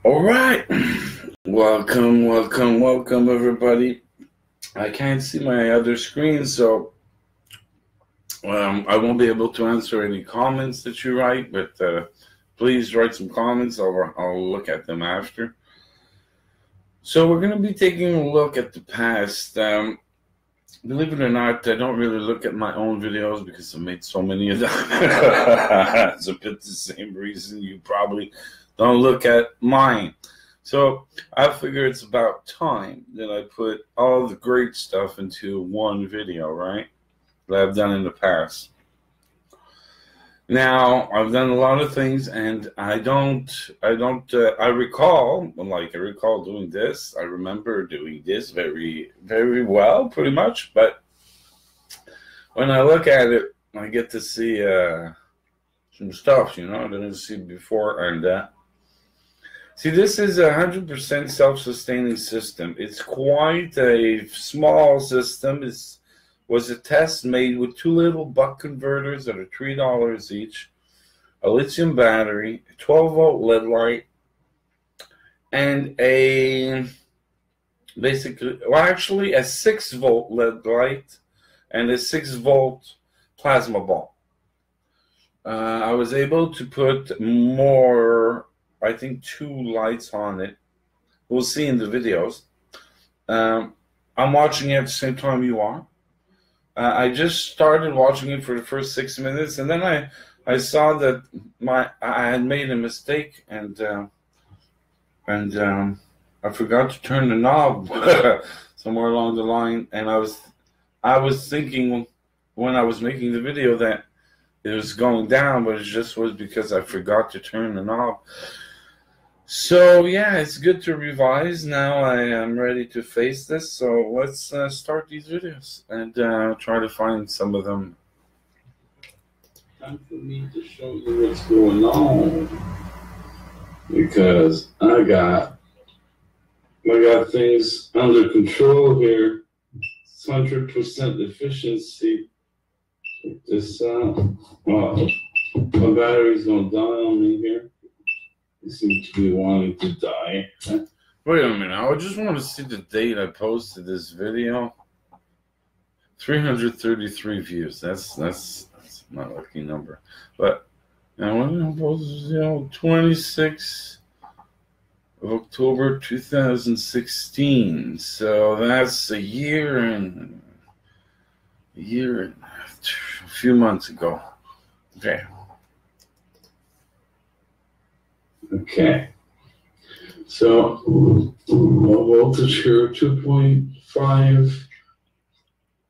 All right. Welcome, everybody. I can't see my other screen, so I won't be able to answer any comments that you write, but please write some comments. I'll look at them after. So we're going to be taking a look at the past. Believe it or not, I don't really look at my own videos because I made so many of them. It's a bit the same reason you probably don't look at mine. So I figure it's about time that I put all the great stuff into one video, right? That I've done in the past. Now, I've done a lot of things, and I recall doing this. I remember doing this very, very well, pretty much. But when I look at it, I get to see some stuff, I didn't see before, and see, this is 100% self-sustaining system. It's quite a small system. It was a test made with two little buck converters that are $3 each, a lithium battery, a 12-volt LED light, and a 6-volt LED light and a 6-volt plasma ball. I was able to put more, I think, 2 lights on it. We'll see in the videos. I'm watching it at the same time you are. I just started watching it for the first 6 minutes, and then I saw that I had made a mistake, and I forgot to turn the knob somewhere along the line, and I was thinking when I was making the video that it was going down, but it just was because I forgot to turn the knob. So yeah, it's good to revise. Now I am ready to face this. So let's start these videos and try to find some of them. Time for me to show you what's going on, because I got things under control here. It's 100% efficiency. Check this out. Wow, my battery's gonna die on me here. You seem to be wanting to die. Wait a minute. I just want to see the date I posted this video. 333 views. That's not a lucky number. But when I posted 26 of October 2016. So that's a year and a few months ago. Okay, so voltage here 2.5.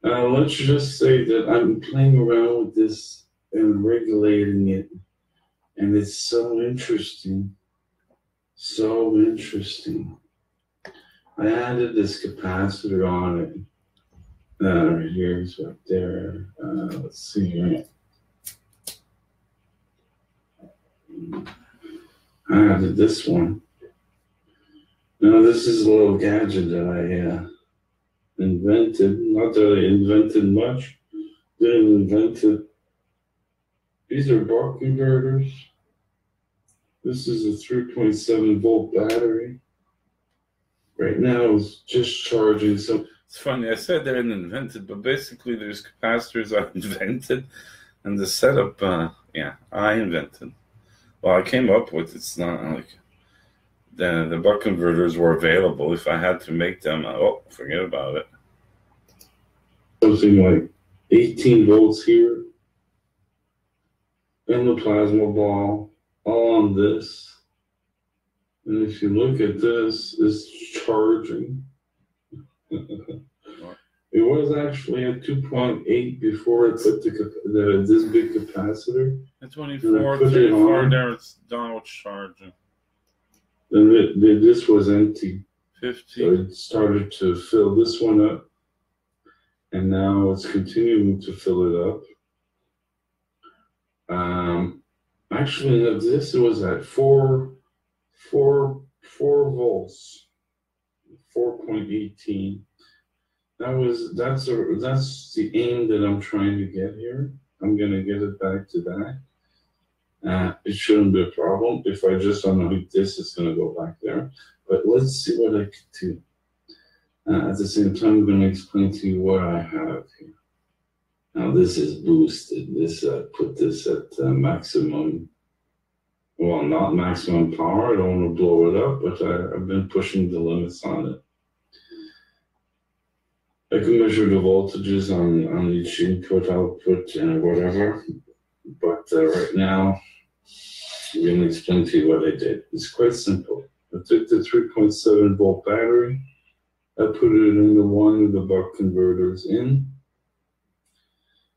Let's just say that I'm playing around with this and regulating it, and it's so interesting. So interesting. I added this capacitor on it. Right here, it's right there. Let's see here. I added this one. Now this is a little gadget that I invented. Not that I invented much. Didn't invent it. These are buck converters. This is a 3.7 volt battery. Right now it's just charging. So it's funny. I said they're invented, but basically there's capacitors I invented, and the setup, I invented. Well, I came up with, it's not like the buck converters were available. If I had to make them, forget about it. Something like 18 volts here, and the plasma ball, all on this. And if you look at this, it's charging. It was actually at 2.8 before I put this big capacitor. At 24, 34, there it's downward charging. Then this was empty. 50. So it started to fill this one up, and now it's continuing to fill it up. Actually, this was at 4 volts, 4.18. That's the aim that I'm trying to get here. I'm gonna get it back to that. It shouldn't be a problem. If I just unhook this, it's going to go back there. But let's see what I can do. At the same time, I'm going to explain to you what I have here. Now this is boosted. This put this at maximum. Well, not maximum power. I don't want to blow it up, but I've been pushing the limits on it. I can measure the voltages on each input, output, and whatever. But right now, I'm going to explain to you what I did. It's quite simple. I took the 3.7 volt battery. I put it into one of the buck converters in.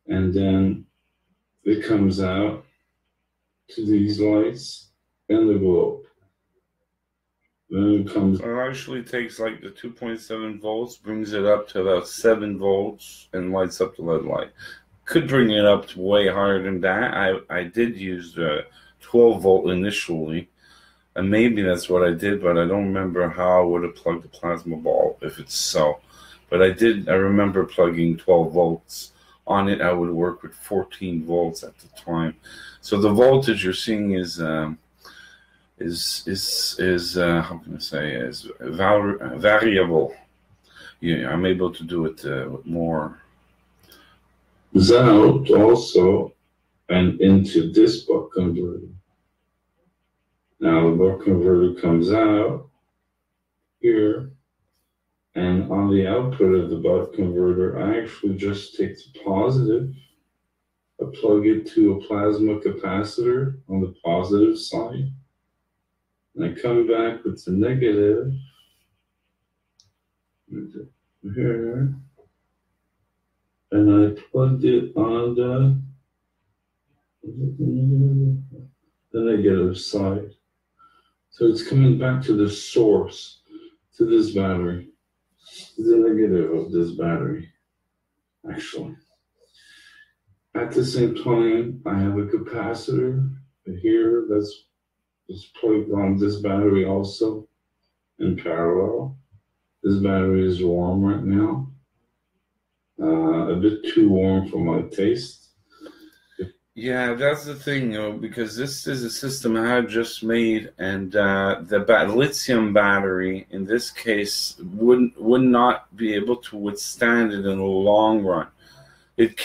And then it comes out to these lights and the globe. Then it comes. It actually takes like the 2.7 volts, brings it up to about 7 volts, and lights up the LED light. Could bring it up to way higher than that. I did use the 12 volt initially, and maybe that's what I did, but I don't remember how I would have plugged the plasma ball if it's so. But I remember plugging 12 volts on it. I would work with 14 volts at the time. So the voltage you're seeing is how can I say, is variable. Yeah, I'm able to do it with more. Out also and into this buck converter. Now the buck converter comes out here, and on the output of the buck converter, I actually just take the positive, I plug it to a plasma capacitor on the positive side, and I come back with the negative here, and I plugged it on the negative side. So it's coming back to the source, to this battery, the negative of this battery, actually. At the same time, I have a capacitor here that's plugged on this battery also in parallel. This battery is warm right now, a bit too warm for my taste. Yeah, that's the thing, because this is a system I had just made, and the lithium battery in this case would not be able to withstand it in the long run. It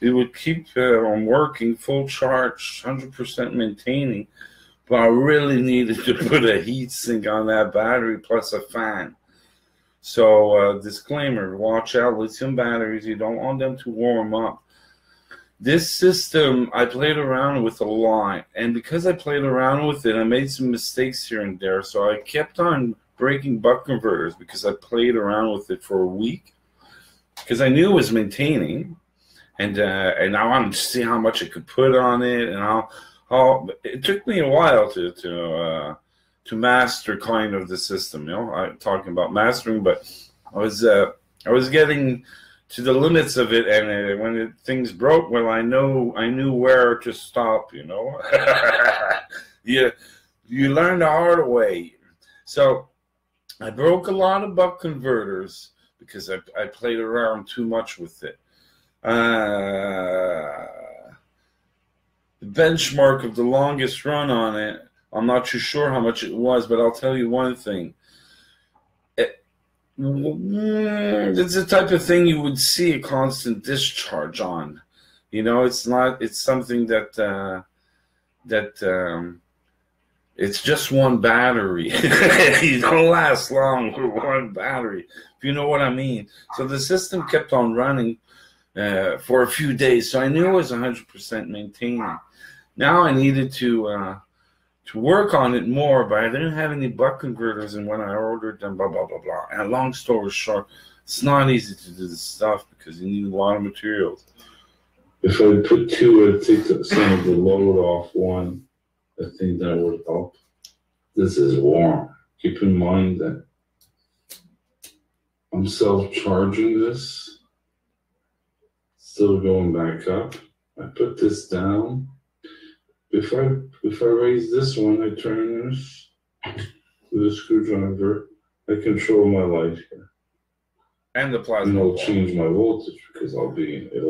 would keep on working full charge, 100% maintaining, but I really needed to put a heat sink on that battery plus a fan. So disclaimer: watch out, lithium batteries. You don't want them to warm up. This system I played around with a lot, and because I played around with it, I made some mistakes here and there. So I kept on breaking buck converters because I played around with it for a week because I knew it was maintaining, and I wanted to see how much I could put on it, and how it took me a while to master kind of the system. I'm talking about mastering, but I was getting to the limits of it, and when things broke, well, I knew where to stop. You learn the hard way. So I broke a lot of buck converters because I played around too much with it. The benchmark of the longest run on it, I'm not too sure how much it was, but I'll tell you one thing. It's the type of thing you would see a constant discharge on. It's not. It's something that it's just one battery. You don't last long with one battery, if you know what I mean. So the system kept on running for a few days, so I knew it was 100% maintaining. Now I needed to work on it more, but I didn't have any buck converters, and when I ordered them, blah, blah, blah, blah. And long story short, it's not easy to do this stuff because you need a lot of materials. If I put two, I'd take some of the load off one. I think that would help. This is warm. Keep in mind that I'm self-charging this. Still going back up. I put this down. If I raise this one, I turn this with a screwdriver. I control my light here, and the plasma. And I'll change my voltage because it'll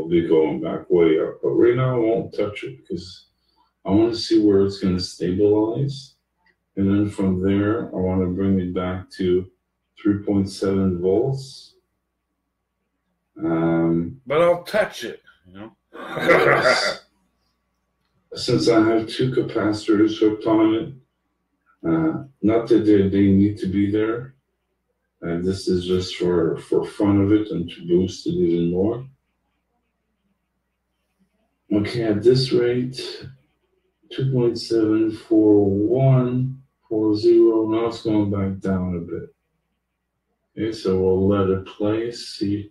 be going back way up. But right now I won't touch it because I want to see where it's going to stabilize. And then from there, I want to bring it back to 3.7 volts. But I'll touch it, you know. Since I have two capacitors hooked on it, not that they need to be there. This is just for fun of it and to boost it even more. Okay, at this rate, 2.74140. Now it's going back down a bit. Okay, so we'll let it play, see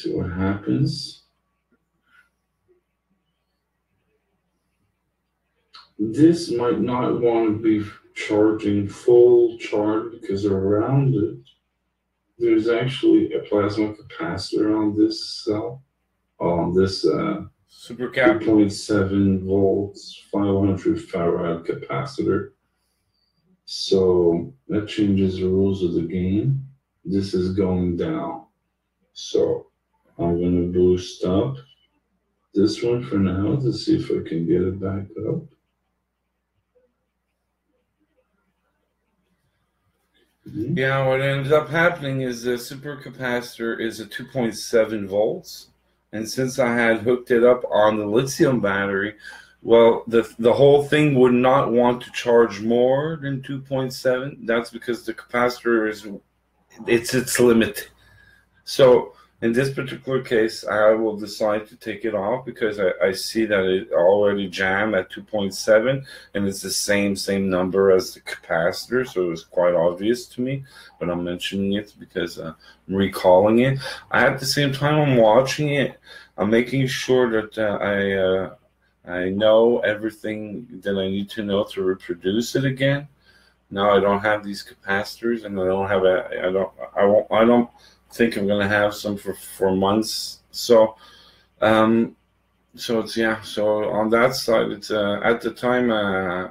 what happens. This might not want to be charging full charge because around it, there's actually a plasma capacitor on this cell, on this supercap 2.7 volts, 500 farad capacitor. So that changes the rules of the game. This is going down. So I'm going to boost up this one for now to see if I can get it back up. Yeah, what ends up happening is the supercapacitor is a 2.7 volts. And since I had hooked it up on the lithium battery, well, the whole thing would not want to charge more than 2.7. That's because the capacitor it's its limit. So in this particular case, I will decide to take it off because I see that it already jammed at 2.7 and it's the same number as the capacitor. So it's quite obvious to me, but I'm mentioning it because I'm recalling it. At the same time, I'm watching it. I'm making sure that I know everything that I need to know to reproduce it again. Now I don't have these capacitors, and I don't think I'm gonna have some for months. So it's so on that side, it's at the time I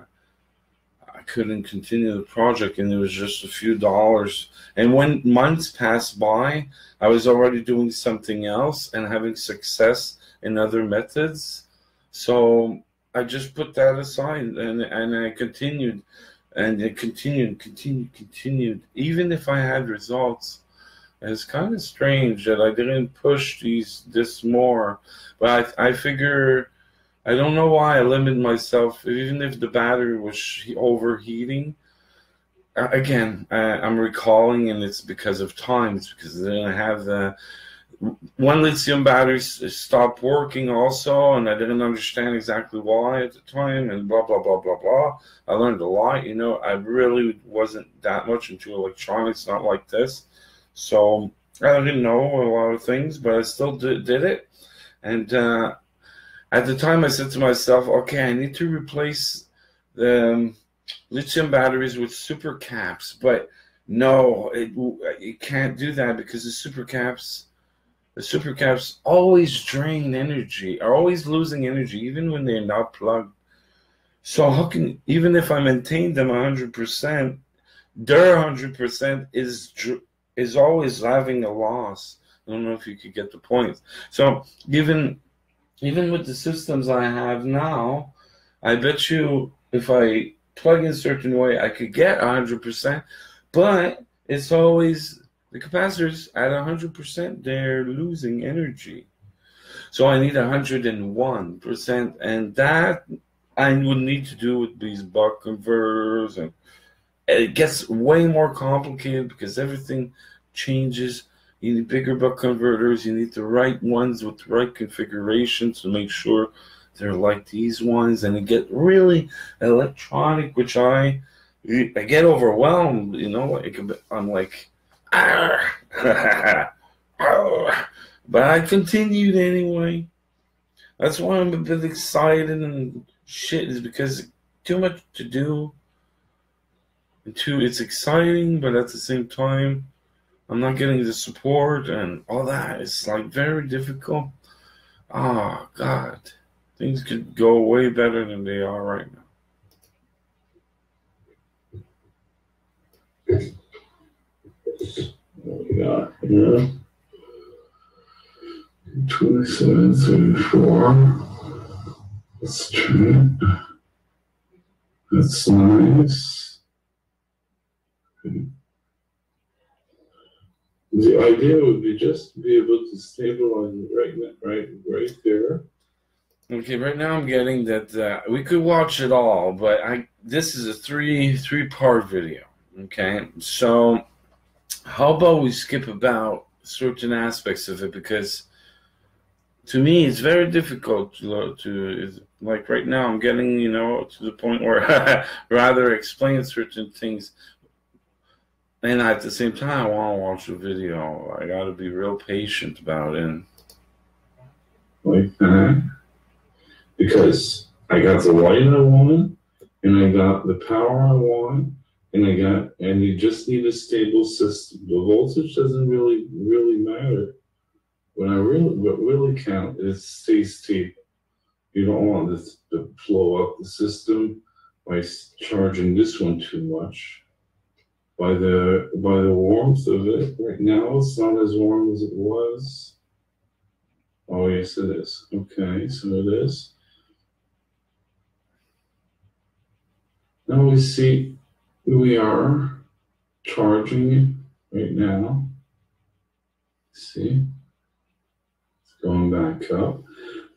couldn't continue the project, and it was just a few dollars. And when months passed by, I was already doing something else and having success in other methods. So I just put that aside, and I continued, and it continued. Even if I had results, it's kind of strange that I didn't push this more. But I figure, I don't know why I limit myself. Even if the battery was overheating, again, I'm recalling, and it's because of time. It's because I didn't have the one lithium battery stopped working also, and I didn't understand exactly why at the time, and blah, blah, blah, blah, blah. I learned a lot, you know. I really wasn't that much into electronics, not like this. So I didn't know a lot of things, but I still did it. And at the time, I said to myself, okay, I need to replace the lithium batteries with super caps. But no, you can't do that because the super caps always drain energy, are always losing energy, even when they're not plugged. So how can, even if I maintain them 100%, their 100% is always having a loss. I don't know if you could get the point. So even with the systems I have now, I bet you if I plug in a certain way, I could get 100%, but it's always the capacitors at 100%, they're losing energy. So I need 101%, and that I would need to do with these buck converters, and it gets way more complicated because everything changes. You need bigger buck converters. You need the right ones with the right configurations to make sure they're like these ones, and it get really electronic, which I get overwhelmed. You know, I'm like, but I continued anyway. That's why I'm a bit excited and shit, is because too much to do. And two, it's exciting, but at the same time, I'm not getting the support and all that. It's like very difficult. Oh, God. Things could go way better than they are right now. Yeah. 27, 34. Let's try it. That's nice. The idea would be just to be able to stabilize it right there. Okay, right now I'm getting that we could watch it all, but this is a three-part video. Okay, so how about we skip about certain aspects of it, because to me it's very difficult to like right now I'm getting to the point where I rather explain certain things, and at the same time I want to watch the video. I got to be real patient about it. Like that. Because I got the light I wanted, and I got the power I want, and you just need a stable system. The voltage doesn't really matter. What really count is stay stable. You don't want this to blow up the system by charging this one too much. By the warmth of it, right now it's not as warm as it was. Oh yes, it is. Okay, so it is. Now we see we are charging right now. See, it's going back up.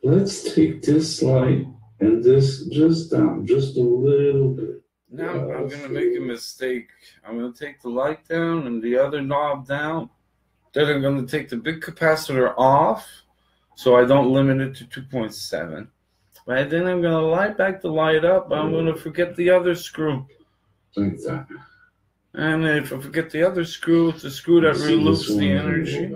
Let's take this light and this just down, just a little bit. Now I'm going to make a mistake. I'm going to take the light down and the other knob down. Then I'm going to take the big capacitor off so I don't limit it to 2.7. Right, then I'm going to light back the light up, but I'm going to forget the other screw. Like that. And if I forget the other screw, it's the screw that reloops the energy.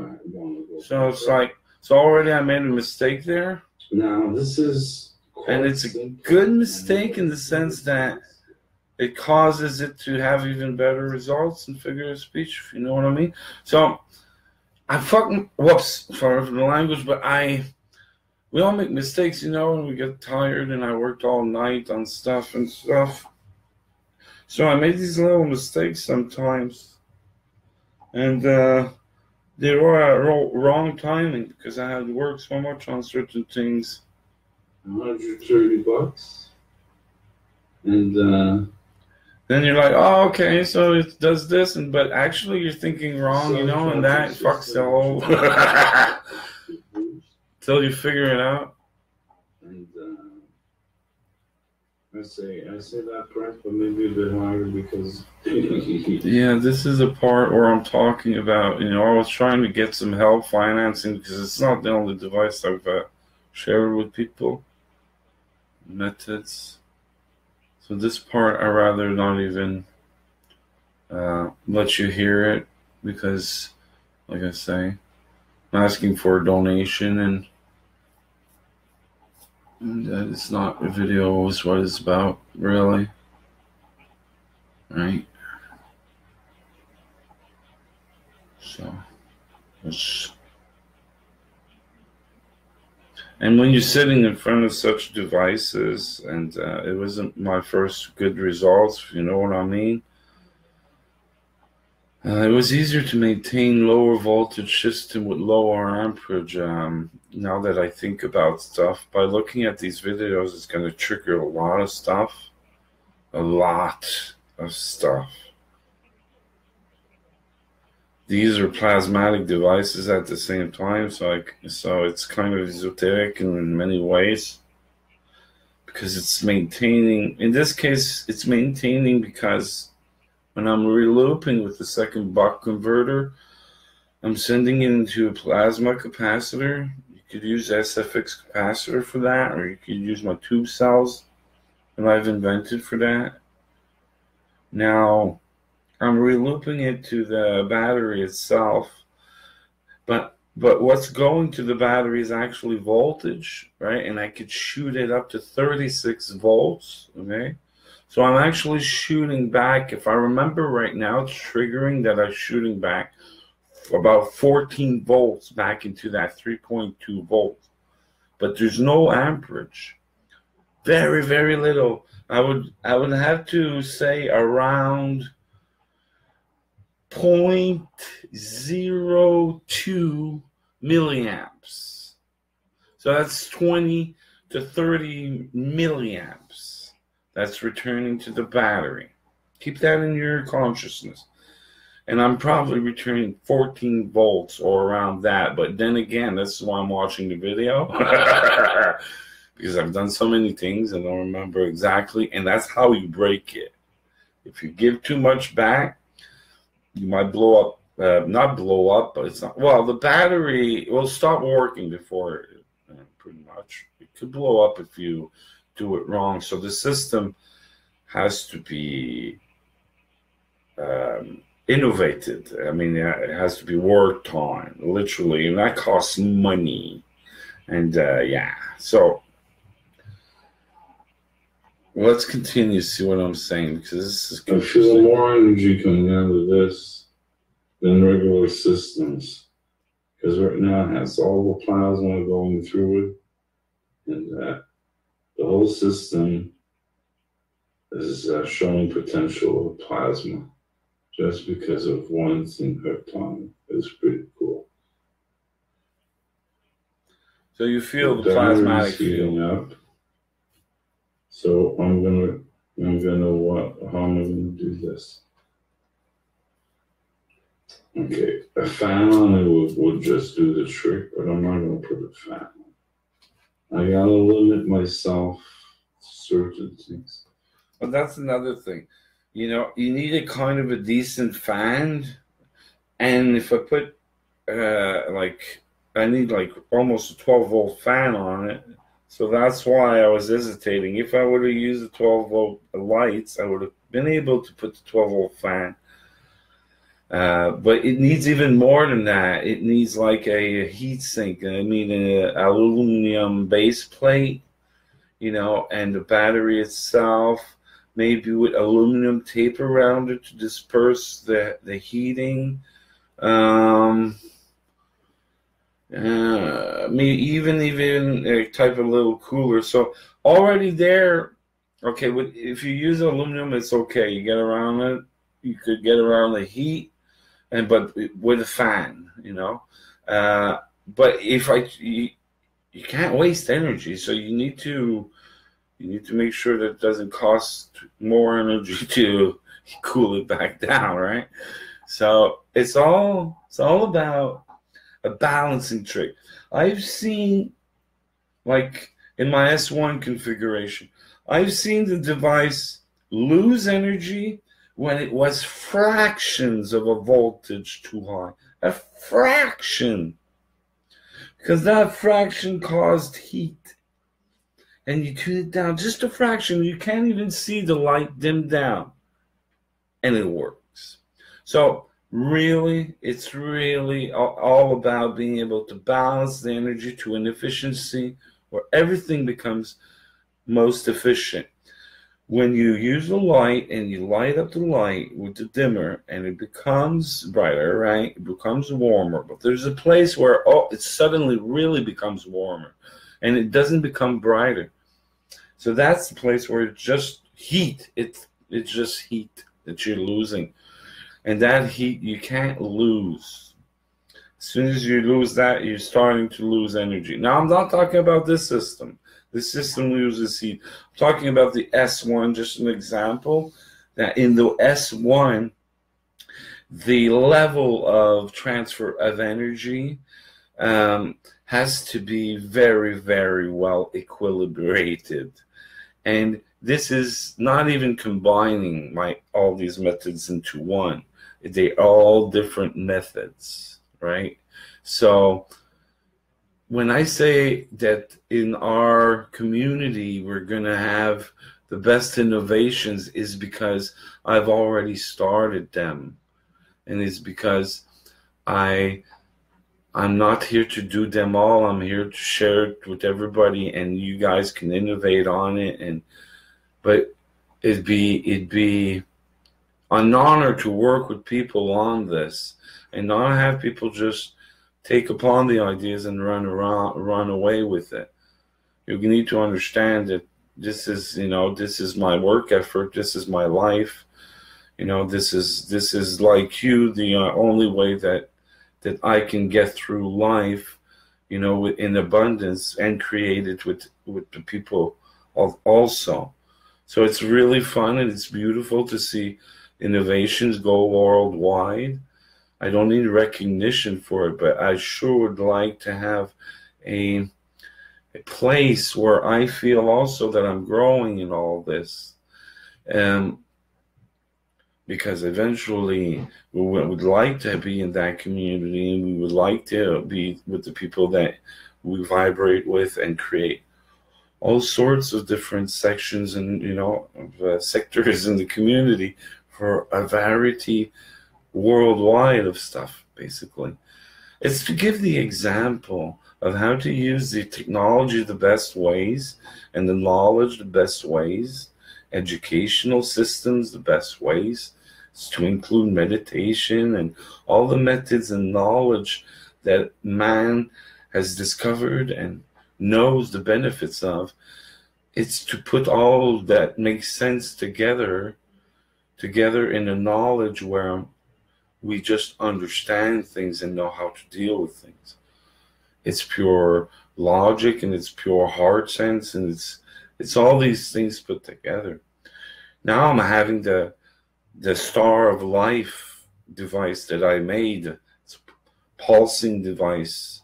So it's like, so already I made a mistake there. Now this is... And it's a good mistake in the sense that it causes it to have even better results in figure of speech, if you know what I mean. So, whoops, sorry for the language, but we all make mistakes, and we get tired, and I worked all night on stuff. So I made these little mistakes sometimes. And they were wrong timing because I had worked so much on certain things. $130. And then you're like, oh, okay, so it does this, but actually you're thinking wrong, and that fucks the whole... Till you figure it out. And I say that part, but maybe a bit higher because... Yeah, this is a part where I'm talking about, I was trying to get some help financing because it's not the only device I've shared with people. Methods. So this part I rather not even let you hear it because, like I say, I'm asking for a donation and it's not a video is what it's about, really. Right? So, and when you're sitting in front of such devices, and it wasn't my first good results, if you know what I mean, it was easier to maintain lower voltage system with lower amperage. Now that I think about stuff, by looking at these videos, it's going to trigger a lot of stuff. A lot of stuff. These are plasmatic devices at the same time, so it's kind of esoteric in many ways because it's maintaining. In this case, it's maintaining because when I'm relooping with the second buck converter, I'm sending it into a plasma capacitor. You could use SFX capacitor for that, or you could use my tube cells that I've invented for that. Now, I'm relooping it to the battery itself, but what's going to the battery is actually voltage, right? And I could shoot it up to 36 volts, okay? So I'm actually shooting back, if I remember right now, it's triggering that I'm shooting back about 14 volts back into that 3.2 volts. But there's no amperage. Very, very little. I would have to say around 0.02 milliamps. So that's 20 to 30 milliamps that's returning to the battery. Keep that in your consciousness. And I'm probably returning 14 volts or around that. But then again, that's why I'm watching the video. Because I've done so many things and I don't remember exactly. And that's how you break it. If you give too much back, you might blow up. Not blow up, but it's not. Well, the battery will stop working before, pretty much. It could blow up if you do it wrong. So the system has to be innovated. I mean, it has to be worked on, literally, and that costs money. And yeah, so let's continue to see what I'm saying, because this is confusing. I feel more energy coming out of this than regular systems, because right now it has all the plasma going through it, and the whole system is showing potential of plasma just because of one thing at a time. It's pretty cool. So you feel the plasmatic heating up. So how am I gonna do this? Okay, a fan on it would just do the trick, but I'm not going to put a fan on. I got to limit myself to certain things. Well, that's another thing. You know, you need a kind of a decent fan. And if I put, I need like almost a 12-volt fan on it. So that's why I was hesitating. If I would have used the 12-volt lights, I would have been able to put the 12-volt fan. But it needs even more than that. It needs like a heat sink. I mean, an aluminum base plate, you know, and the battery itself, maybe with aluminum tape around it to disperse the heating. Maybe even a type of little cooler. So already there, okay, if you use aluminum, it's okay. You get around it. You could get around the heat. But with a fan, you know. But if you can't waste energy, so you need to make sure that it doesn't cost more energy to cool it back down, right? So it's all about a balancing trick. I've seen, like in my S1 configuration, I've seen the device lose energy when it was fractions of a voltage too high. A fraction. Because that fraction caused heat. And you tune it down just a fraction. You can't even see the light dim down. And it works. So really, it's really all about being able to balance the energy to an efficiency where everything becomes most efficient. When you use the light and you light up the light with the dimmer and it becomes brighter, right? It becomes warmer. But there's a place where it suddenly really becomes warmer and it doesn't become brighter. So that's the place where it's just heat. It's just heat that you're losing. And that heat you can't lose. As soon as you lose that, you're starting to lose energy. Now, I'm not talking about this system. This system loses heat. I'm talking about the S1, just an example, that in the S1, the level of transfer of energy has to be very, very well equilibrated. And this is not even combining all these methods into one. They're all different methods, right? So when I say that in our community we're going to have the best innovations, is because I've already started them. And it's because I'm not here to do them all. I'm here to share it with everybody, and you guys can innovate on it. But it'd be an honor to work with people on this and not have people just take upon the ideas and run away with it. You need to understand that this is my work effort. This is my life. This is like you. The only way that I can get through life you know, in abundance, and create it with the people also. So it's really fun, and it's beautiful to see innovations go worldwide. I don't need recognition for it, but I sure would like to have a place where I feel also that I'm growing in all this. Because eventually we would like to be in that community, and we would like to be with the people that we vibrate with and create all sorts of different sections and, you know, sectors in the community for a variety worldwide of stuff, basically. It's to give the example of how to use the technology the best ways, and the knowledge the best ways, educational systems the best ways, to include meditation and all the methods and knowledge that man has discovered and knows the benefits of. It's to put all that makes sense together in a knowledge where we just understand things and know how to deal with things. It's pure logic, and it's pure heart sense, and it's all these things put together. Now I'm having the Star of Life device that I made. It's a pulsing device,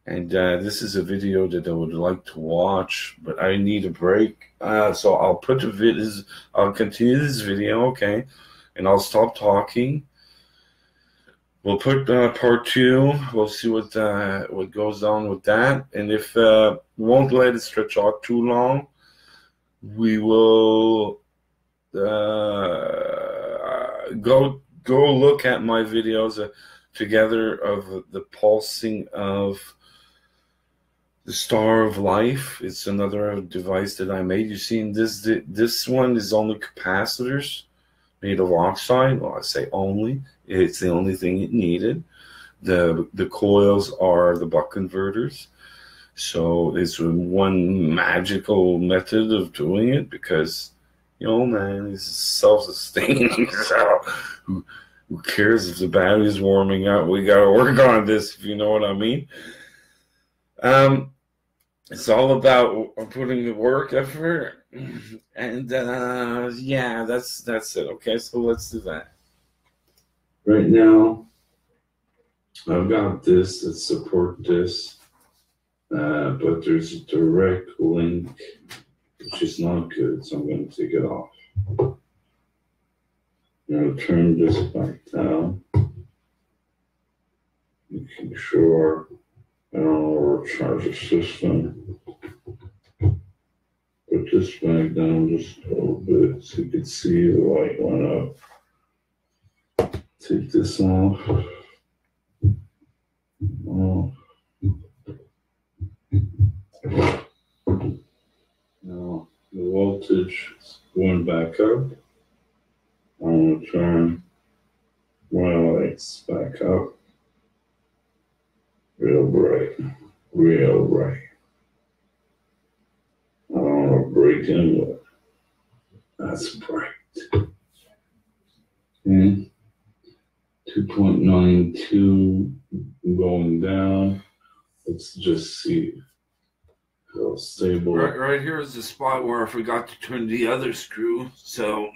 and this is a video that I would like to watch, but I need a break. So I'll put the videos. I'll continue this video, okay, and I'll stop talking. We'll put part 2. We'll see what goes on with that, and if we won't let it stretch out too long, we will go look at my videos together of the pulsing of the Star of Life. It's another device that I made. You see, this one is only capacitors made of oxide. Well, I say only. It's the only thing it needed. The coils are the buck converters. So it's one magical method of doing it, because, you know, man, it's self-sustaining. So who cares if the battery's warming up? We got to work on this, if you know what I mean. It's all about putting the work effort, and yeah, that's it. Okay, so let's do that. Right now, I've got this that support this, but there's a direct link, which is not good, so I'm going to take it off. I'm going to turn this back down, making sure I don't overcharge the system. Put this back down just a little bit so you can see the light went up. Take this off. Now the voltage is going back up. I'm going to turn my lights back up. Real bright. Real bright. I don't want to break into it. That's bright. Okay. 2.92 going down. Let's just see how stable. Right here is the spot where I forgot to turn the other screw. So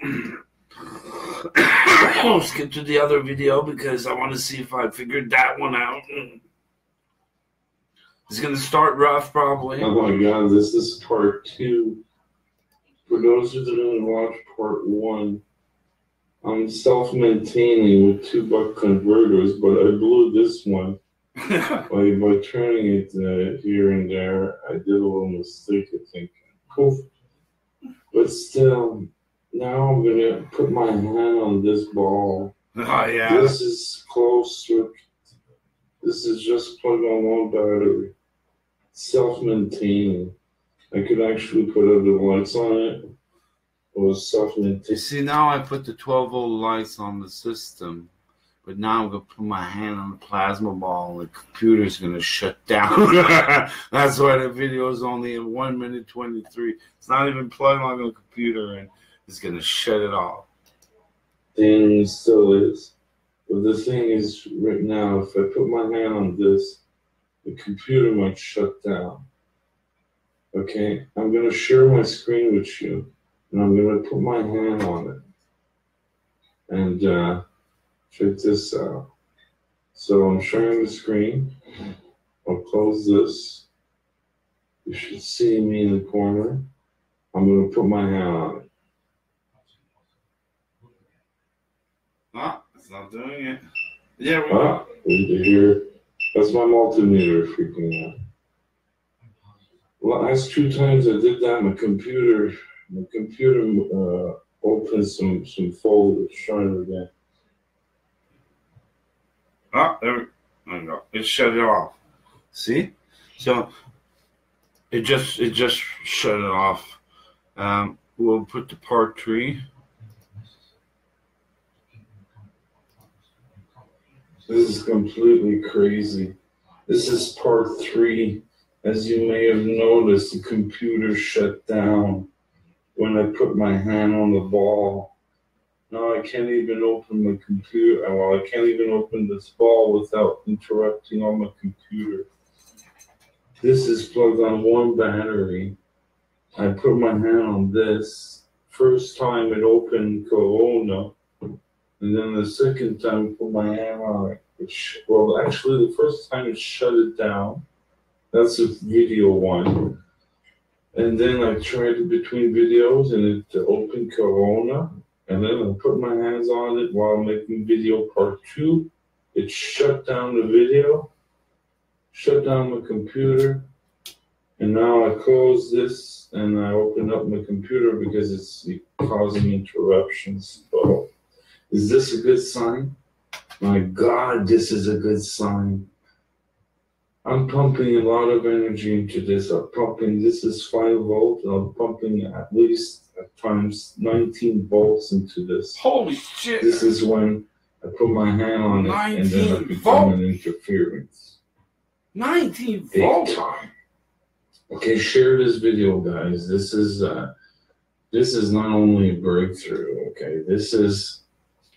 I'll skip to the other video because I want to see if I figured that one out. It's going to start rough, probably. Oh my God, this is part 2. For those who didn't watch part 1, I'm self-maintaining with 2 buck converters, but I blew this one by turning it here and there. I did a little mistake, I think. Poof. But still, now I'm going to put my hand on this ball. Oh, yeah. This is close to. This is just plug on one battery. Self-maintaining. I could actually put other lights on it. It was self-maintaining. You see, now I put the 12-volt lights on the system, but now I'm going to put my hand on the plasma ball and the computer's going to shut down. That's why the video is only in 1 minute 23. It's not even plugged on the computer, and it's going to shut it off. And it still is. But the thing is, right now, if I put my hand on this, the computer might shut down. Okay, I'm going to share my screen with you, and I'm going to put my hand on it. And check this out. So I'm sharing the screen. I'll close this. You should see me in the corner. I'm going to put my hand on it. Ah, it's not doing it. Yeah, we go. Here, that's my multimeter freaking out. Last 2 times I did that, my computer opened some folders. Try it again. Ah, there we go. It shut it off. See? So it just shut it off. We'll put the part 3. This is completely crazy. This is part 3. As you may have noticed, the computer shut down when I put my hand on the ball. Now I can't even open my computer. Well, I can't even open this ball without interrupting on my computer. This is plugged on 1 battery. I put my hand on this. First time it opened Corona. And then the second time I put my hand on it. Well, actually, the first time it shut it down. That's a video 1. And then I tried it between videos and it opened Corona. And then I put my hands on it while making video part 2. It shut down the video, shut down my computer. And now I close this and I open up my computer because it's causing interruptions. So, is this a good sign? My God, this is a good sign. I'm pumping a lot of energy into this. This is 5 volts. I'm pumping at least at times 19 volts into this. Holy shit. This is when I put my hand on it and then it becomes an interference. 19 volts? Big time. Okay, share this video, guys. This is not only a breakthrough, okay? This is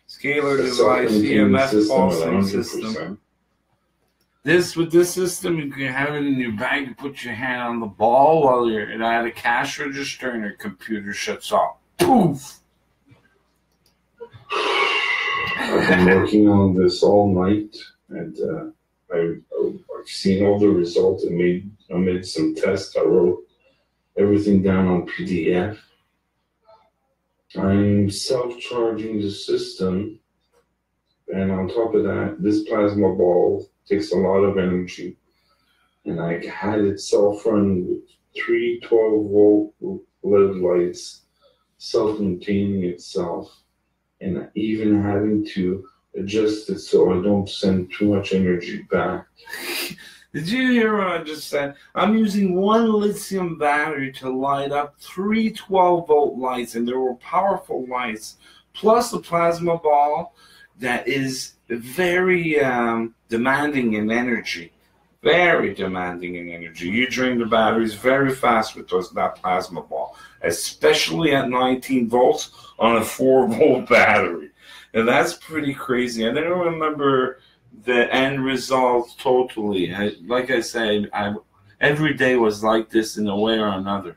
scalar device, EMF pulsing system. With this system, you can have it in your bag. You put your hand on the ball while you're at a cash register, and your computer shuts off. Poof! I've been working on this all night, and I've seen all the results. I made some tests. I wrote everything down on PDF. I'm self-charging the system, and on top of that, this plasma ball takes a lot of energy, and I had it self-run with 3 12-volt LED lights, self-maintaining itself, and even having to adjust it so I don't send too much energy back. Did you hear what I just said? I'm using 1 lithium battery to light up 3 12-volt lights, and there were powerful lights, plus a plasma ball that is very demanding in energy. Very demanding in energy. You drain the batteries very fast with that plasma ball, especially at 19 volts on a 4-volt battery. And that's pretty crazy. I don't remember the end result totally. Like I said, every day was like this in a way or another.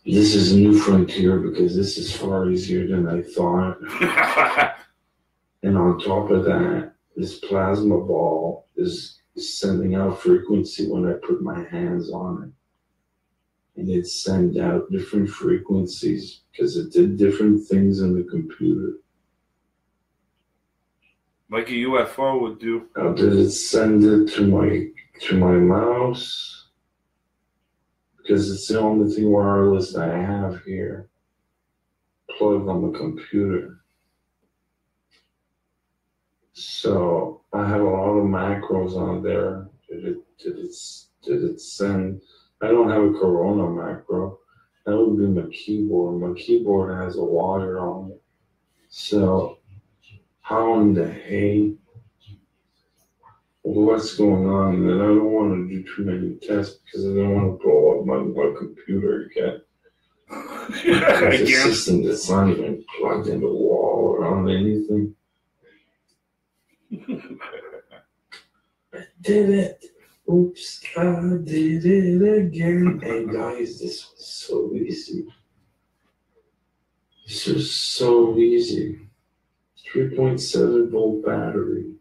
This is a new frontier because this is far easier than I thought. And on top of that, this plasma ball is sending out frequency when I put my hands on it. And it sends out different frequencies because it did different things in the computer. Like a UFO would do. Now, did it send it to my mouse? Because it's the only thing wireless that I have here plugged on the computer. So I have a lot of macros on there. Did it send? I don't have a Corona macro. That would be my keyboard. My keyboard has a wire on it. So how in the hay? What's going on? And I don't want to do too many tests because I don't want to blow up my computer again. It's a system that's not even plugged in the wall or on anything. I did it. Oops, I did it again. And guys, this was so easy. This was so easy. 3.7 volt battery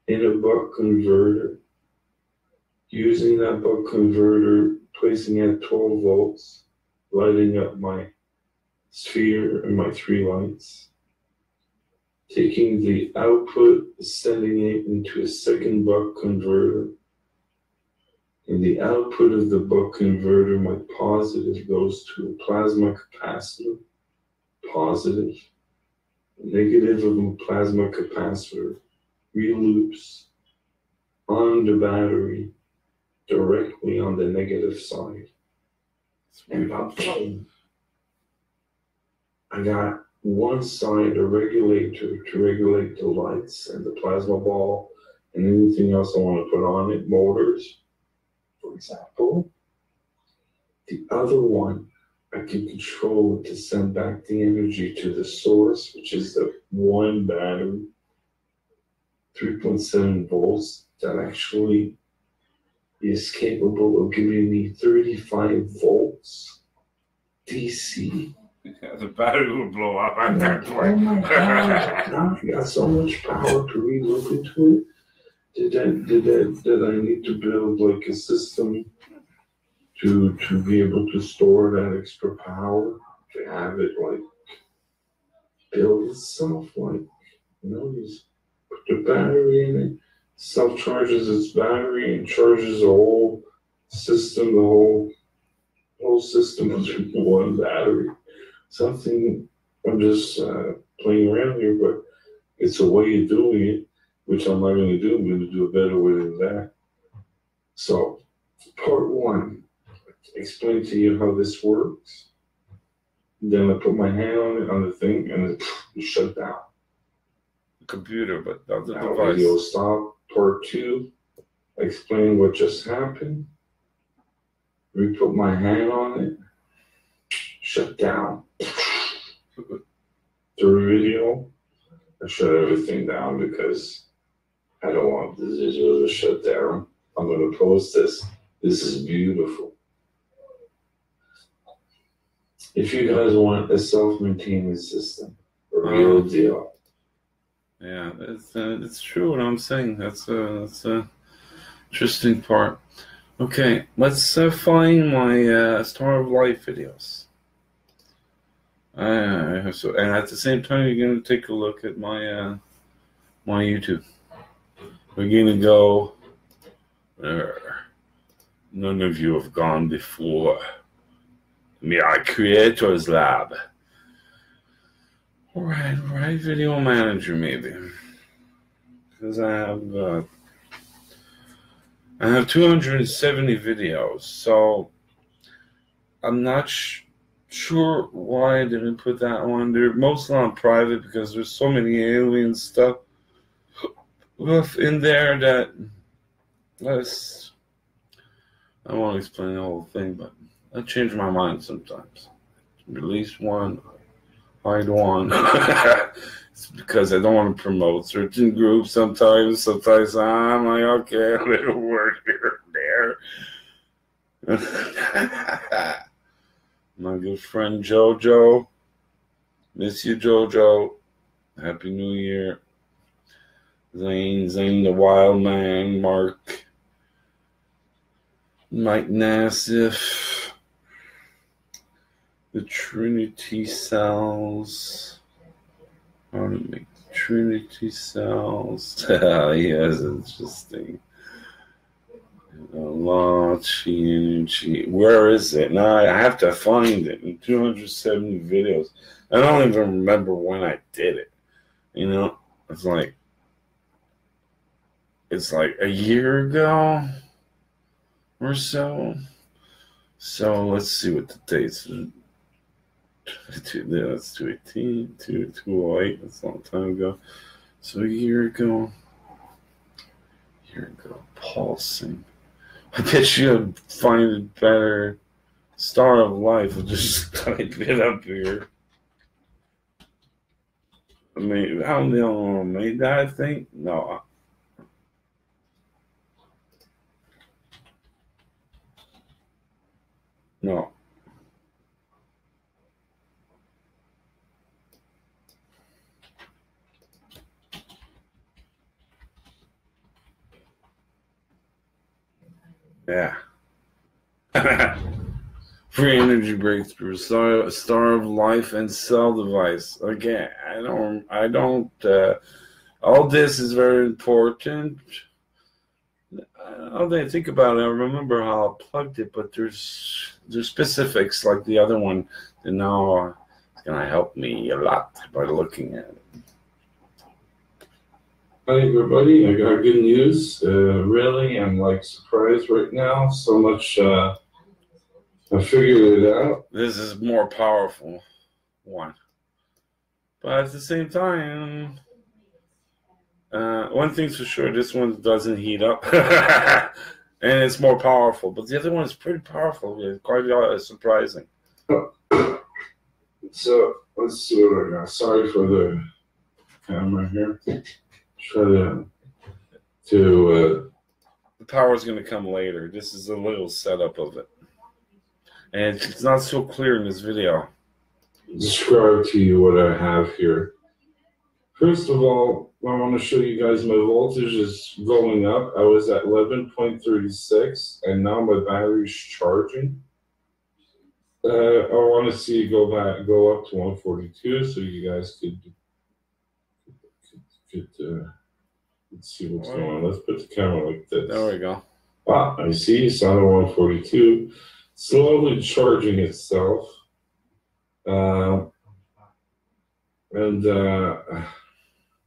in a buck converter. Using that buck converter, placing it at 12 volts, lighting up my sphere and my 3 lights. Taking the output, sending it into a second buck converter. In the output of the buck converter, my positive goes to a plasma capacitor. Positive. Negative of a plasma capacitor reloops on the battery directly on the negative side. And boom. I got one side, a regulator to regulate the lights and the plasma ball and anything else I want to put on it, motors, for example. The other one, I can control it to send back the energy to the source, which is the one battery, 3.7 volts, that actually is capable of giving me 35 volts DC. Yeah, the battery will blow up at that point. Oh my God! Now I got so much power to relook into it. Did I need to build like a system to be able to store that extra power, to have it like build itself, like, you know, you put the battery in it, self charges its battery and charges the whole system, the whole system with one battery. Something I'm just playing around here, but it's a way of doing it, which I'm not going to do. I'm going to do a better way than that. So, part one, explain to you how this works. Then I put my hand on it, on the thing, and it shut down. The computer, but not the Now, device. video stop. Part two, explain what just happened. Re-put my hand on it. Shut down. Through video, I shut everything down because I don't want the digital to shut down. I'm going to post this. This is beautiful. If you guys want a self-maintaining system, a real deal. Yeah, it's true what I'm saying. That's a interesting part. Okay, let's find my Star of Life videos. So, and at the same time, you're going to take a look at my my YouTube. We're going to go where none of you have gone before. My Creators Lab. All right, Video Manager maybe, because I have 270 videos, so I'm not sure why I didn't put that one. They're mostly on private because there's so many alien stuff in there that I won't explain the whole thing, but I change my mind sometimes. Release one, hide one. It's because I don't want to promote certain groups sometimes. I'm like, okay, a little word here and there. My good friend Jojo. Miss you, Jojo. Happy New Year. Zane the Wild Man, Mark. Mike Nassif. The Trinity Cells. How to make Trinity Cells. Yes, interesting. Launch energy. Where is it? Now I have to find it in 270 videos. I don't even remember when I did it. You know, it's like a year ago or so. So let's see what the dates are. That's 218, 208. That's a long time ago. So a year ago, pulsing. I bet you'll find it better. Star of Life. I'll just type it up here. I mean, I don't know who made that, I think. No. Yeah. Free energy breakthrough, star of life and cell device. Again, I don't, all this is very important. Now that I think about it, I remember how I plugged it, but there's specifics like the other one that now it's going to help me a lot by looking at it. Hi everybody, I got good news. Really, I'm like surprised right now. So much, I figured it out. This is more powerful one. But at the same time, one thing's for sure, this one doesn't heat up. And it's more powerful. But the other one is pretty powerful. It's quite surprising. So, let's see what I got. Sorry for the camera here. Try to the power is going to come later. This is a little setup of it. And it's not so clear in this video. describe to you what I have here. First of all, I want to show you guys my voltage is going up. I was at 11.36 and now my battery's charging. I want to see it go up to 142 so you guys could let's see what's going on. Let's put the camera like this. There we go. Ah, I see. It's on 142. Slowly charging itself. And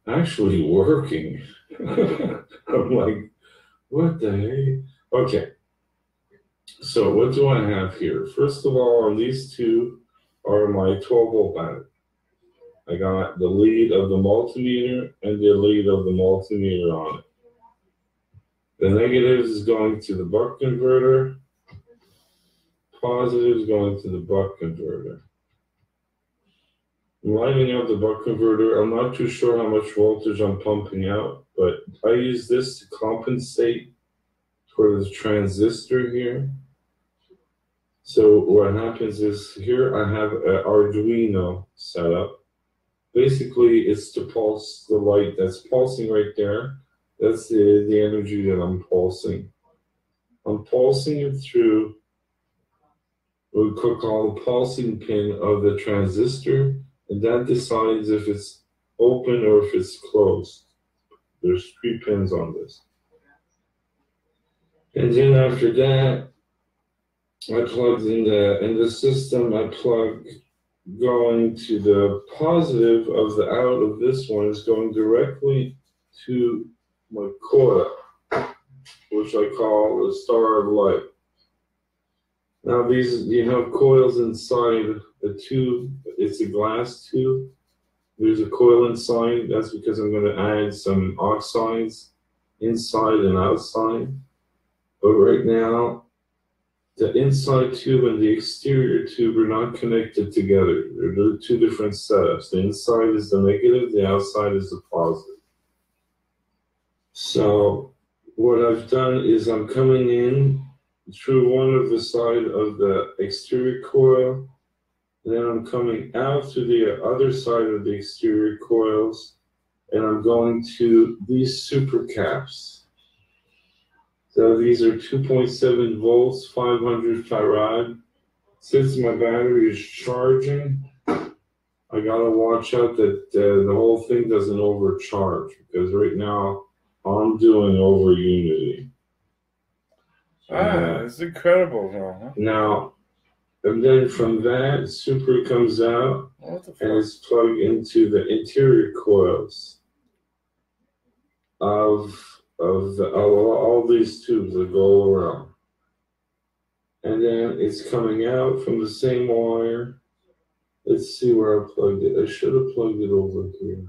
actually working. I'm like, what the heck? Okay. So what do I have here? First of all, on these two are my 12-volt battery. I got the lead of the multimeter and the lead of the multimeter on it. The negative is going to the buck converter. Positive is going to the buck converter. I'm lining up the buck converter. I'm not too sure how much voltage I'm pumping out, but I use this to compensate for the transistor here. So what happens is here I have an Arduino set up. Basically, it's to pulse the light that's pulsing right there. That's the energy that I'm pulsing. I'm pulsing it through what we could call the pulsing pin of the transistor, and that decides if it's open or if it's closed. There's 3 pins on this. And then after that, I plugged in the system, I plug going to the positive of the out of this one is going directly to my coil, which I call the star of light. Now these, you have coils inside the tube. It's a glass tube. There's a coil inside. That's because I'm going to add some oxides inside and outside. But right now, the inside tube and the exterior tube are not connected together. They're 2 different setups. The inside is the negative, the outside is the positive. So what I've done is I'm coming in through one of the side of the exterior coil, then I'm coming out to the other side of the exterior coils, and I'm going to these super caps. So these are 2.7 volts, 500 farad. Since my battery is charging, I gotta watch out that the whole thing doesn't overcharge, because right now I'm doing over unity. It's incredible, huh? Now, and then from that, super comes out and it's plugged into the interior coils of all these tubes that go around. And then it's coming out from the same wire. Let's see where I plugged it. I should have plugged it over here.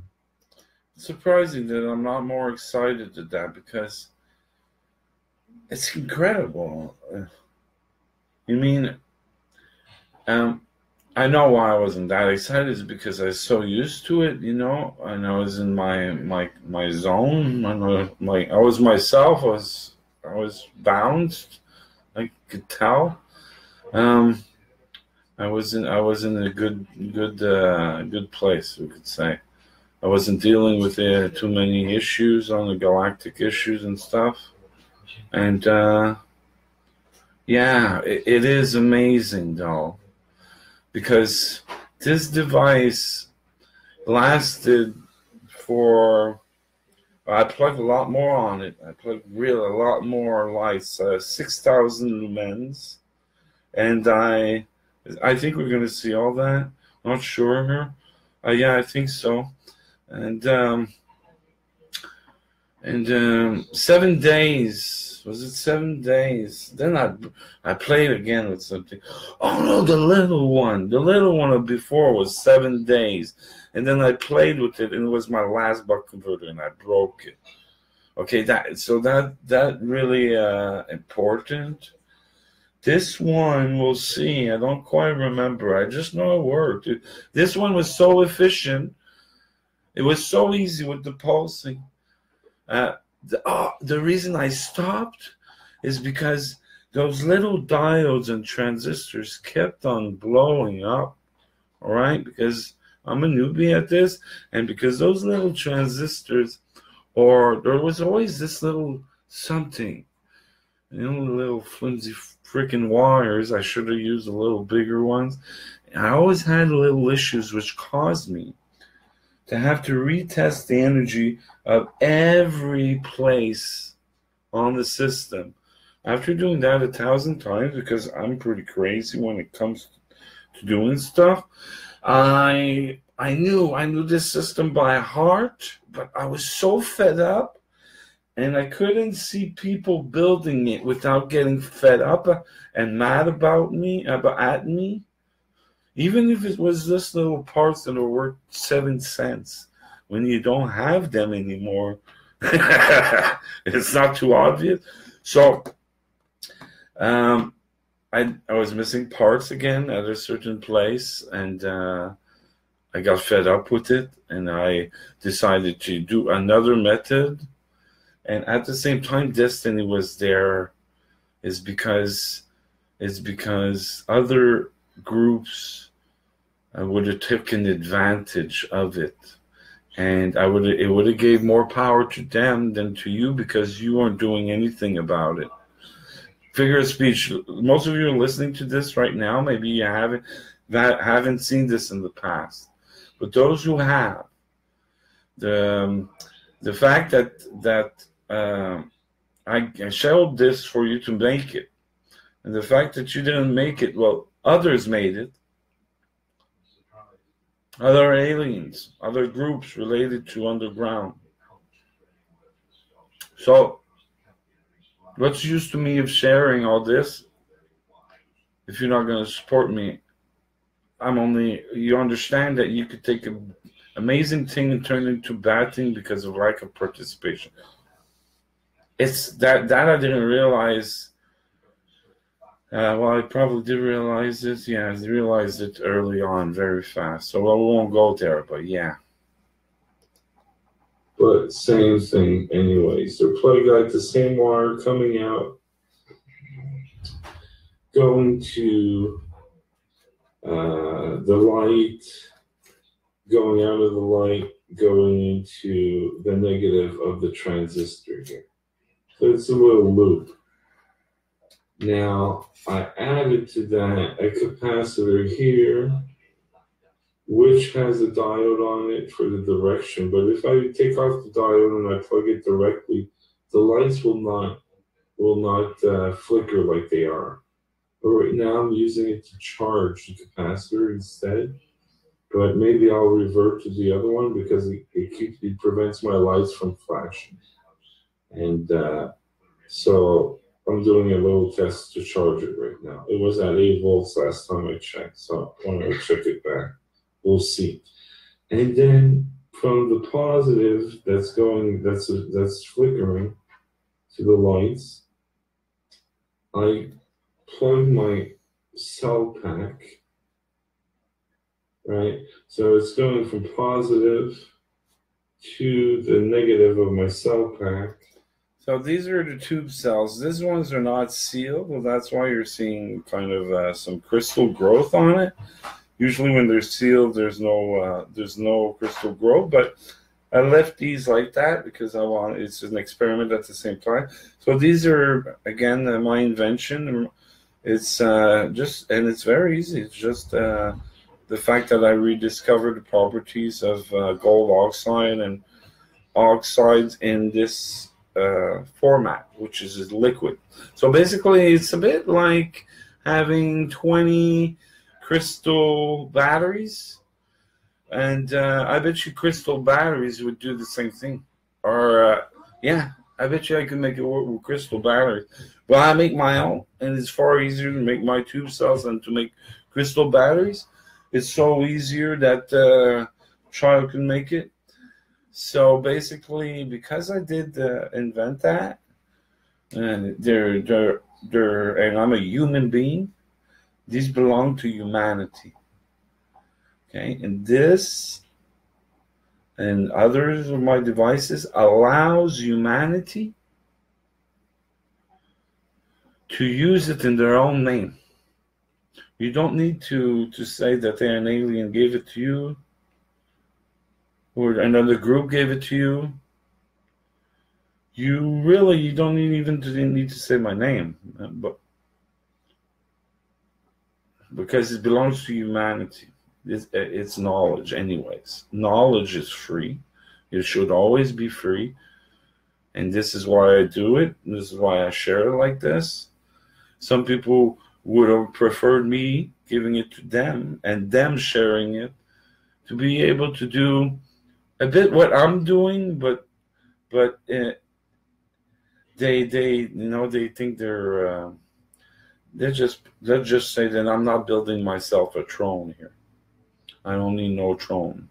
It's surprising that I'm not more excited at that, because it's incredible. You mean, I know why I wasn't that excited is because I was so used to it, you know, and I was in my zone. I was myself. I was bounced. I could tell. I was in a good place, we could say. I wasn't dealing with too many issues on the galactic issues and stuff, and Yeah, it is amazing though, because this device lasted for. I plugged a lot more on it. I plugged really a lot more lights, 6,000 lumens, and I think we're going to see all that. Not sure. Yeah, I think so. And 7 days. Was it 7 days? Then I played again with something. Oh no, the little one. The little one before was 7 days. And then I played with it, and it was my last buck converter, and I broke it. Okay, that really important. This one, we'll see. I don't quite remember. I just know it worked. This one was so efficient. It was so easy with the pulsing. The reason I stopped is because those little diodes and transistors kept on blowing up. All right, because I'm a newbie at this, and because those little transistors, or there was always this little something, little flimsy freaking wires. I should have used a little bigger ones. I always had little issues which caused me to have to retest the energy of every place on the system. After doing that 1,000 times, because I'm pretty crazy when it comes to doing stuff, I knew this system by heart, but I was so fed up, and I couldn't see people building it without getting fed up and mad at me. Even if it was just little parts that are worth 7 cents, when you don't have them anymore, it's not too obvious. So I was missing parts again at a certain place, and I got fed up with it, and I decided to do another method. And at the same time, Destiny was there is because other groups would have taken advantage of it, and it would have gave more power to them than to you, because you weren't doing anything about it. Figure of speech. Most of you are listening to this right now. Maybe you haven't seen this in the past, but those who have, the fact that I showed this for you to make it, and the fact that you didn't make it, well, others made it. Other aliens, other groups related to underground. So, what's the use to me of sharing all this if you're not going to support me? You understand that you could take an amazing thing and turn it into a bad thing because of lack of participation. It's that I didn't realize. Well, I probably did realize it. Yeah, I realized it early on, very fast. So I won't go there, but yeah. But same thing anyways. They're plugged like the same wire coming out, going to the light, going out of the light, going into the negative of the transistor here. So it's a little loop. Now, I added to that a capacitor here, which has a diode on it for the direction. But if I take off the diode and I plug it directly, the lights will not flicker like they are. But right now I'm using it to charge the capacitor instead. But maybe I'll revert to the other one because it prevents my lights from flashing. And so I'm doing a little test to charge it right now. It was at 8 volts last time I checked, so when I check it back, we'll see. And then from the positive that's flickering to the lights, I plug my cell pack, right? So it's going from positive to the negative of my cell pack. So these are the tube cells. These ones are not sealed. Well, that's why you're seeing kind of some crystal growth on it. Usually when they're sealed, there's no crystal growth. But I left these like that because it's an experiment at the same time. So these are, again, my invention. It's it's very easy. It's just the fact that I rediscovered the properties of gold oxide and oxides in this format, which is liquid. So basically, it's a bit like having 20 crystal batteries, and I bet you crystal batteries would do the same thing. Or yeah, I bet you I could make it work with crystal batteries. But I make my own, and it's far easier to make my tube cells than to make crystal batteries. It's so easier that child can make it. So basically, because I did invent that, and and I'm a human being, these belong to humanity. Okay, and this and others of my devices allows humanity to use it in their own name. You don't need to say that an alien gave it to you, or another group gave it to you. You don't need to say my name, but because it belongs to humanity. It's knowledge anyways. Knowledge is free. It should always be free. And this is why I do it. This is why I share it like this. Some people would have preferred me giving it to them and them sharing it to be able to do a bit what I'm doing, but they think they'll just say that I'm not building myself a throne here. I don't need no throne.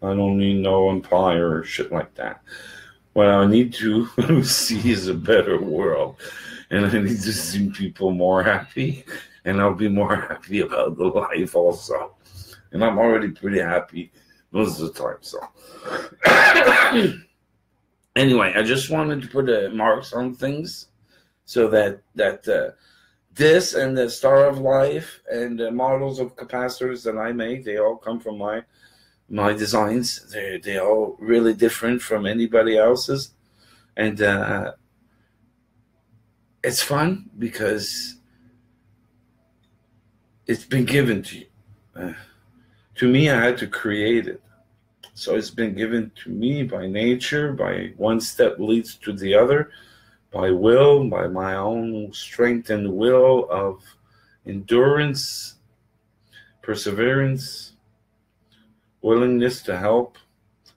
I don't need no empire or shit like that. What I need to see is a better world. And I need to see people more happy. And I'll be more happy about the life also. And I'm already pretty happy most of the time. So anyway, I just wanted to put marks on things so that this and the Star of Life and the models of capacitors that I make, they all come from my designs. They're all really different from anybody else's. And it's fun because it's been given to you. To me, I had to create it. So it's been given to me by nature, by one step leads to the other, by will, by my own strength and will of endurance, perseverance, willingness to help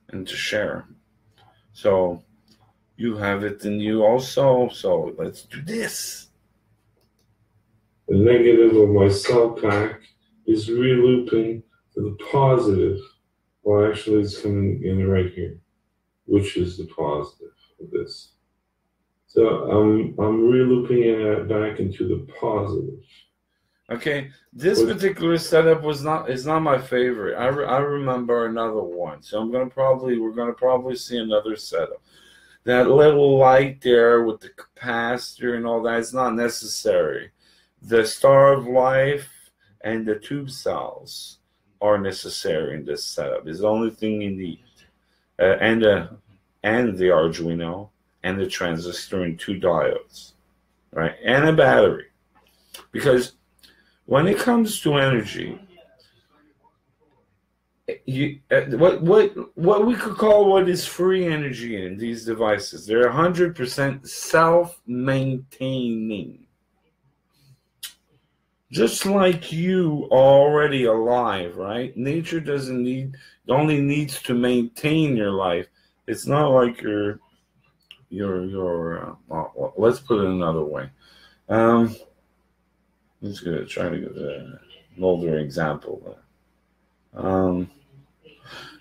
and to share. So you have it in you also, so let's do this. The negative of my cell pack is re-looping to the positive. Well, actually, it's coming in right here, which is the positive of this. So I'm re-looping it back into the positive. Okay, this particular setup is not my favorite. I remember another one, so we're gonna probably see another setup. That little light there with the capacitor and all that is not necessary. The Star of Life and the tube cells are necessary in this setup. It's the only thing you need, and the Arduino and the transistor and 2 diodes, right, and a battery, because when it comes to energy, what we could call what is free energy in these devices, they're 100% self-maintaining. Just like you are already alive, right? Nature only needs to maintain your life. It's not like let's put it another way. Let's try to get an older example.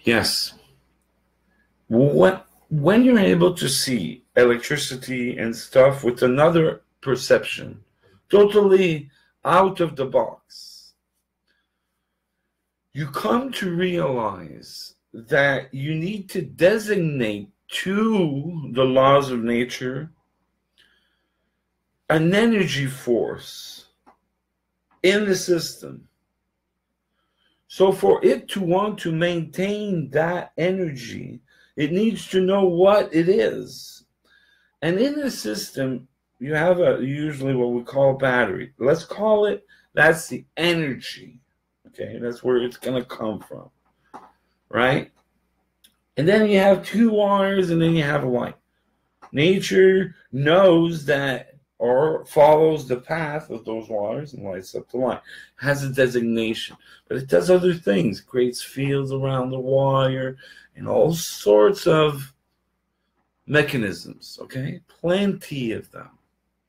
Yes. When you're able to see electricity and stuff with another perception, totally out of the box, you come to realize that you need to designate to the laws of nature an energy force in the system. So for it to want to maintain that energy, it needs to know what it is. And in the system, you have usually what we call a battery. Let's call it, that's the energy. Okay, that's where it's going to come from, right? And then you have two wires, and then you have a light. Nature knows that, or follows the path of those wires and lights up the line. Has a designation, but it does other things. It creates fields around the wire and all sorts of mechanisms, okay? Plenty of them,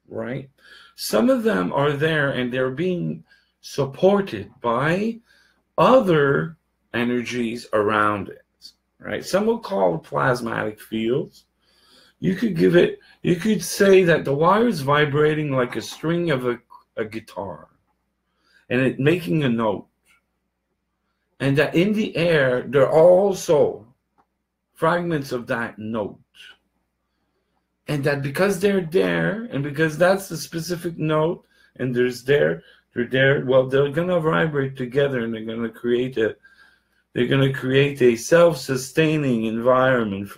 right? Some of them are there and they're being supported by other energies around it, right? Some will call it plasmatic fields. You could say that the wire is vibrating like a string of a guitar and it making a note. And that in the air, there are also fragments of that note. And that because they're there, and because that's the specific note, and they're there, well, they're gonna vibrate together, and they're gonna create a self-sustaining environment,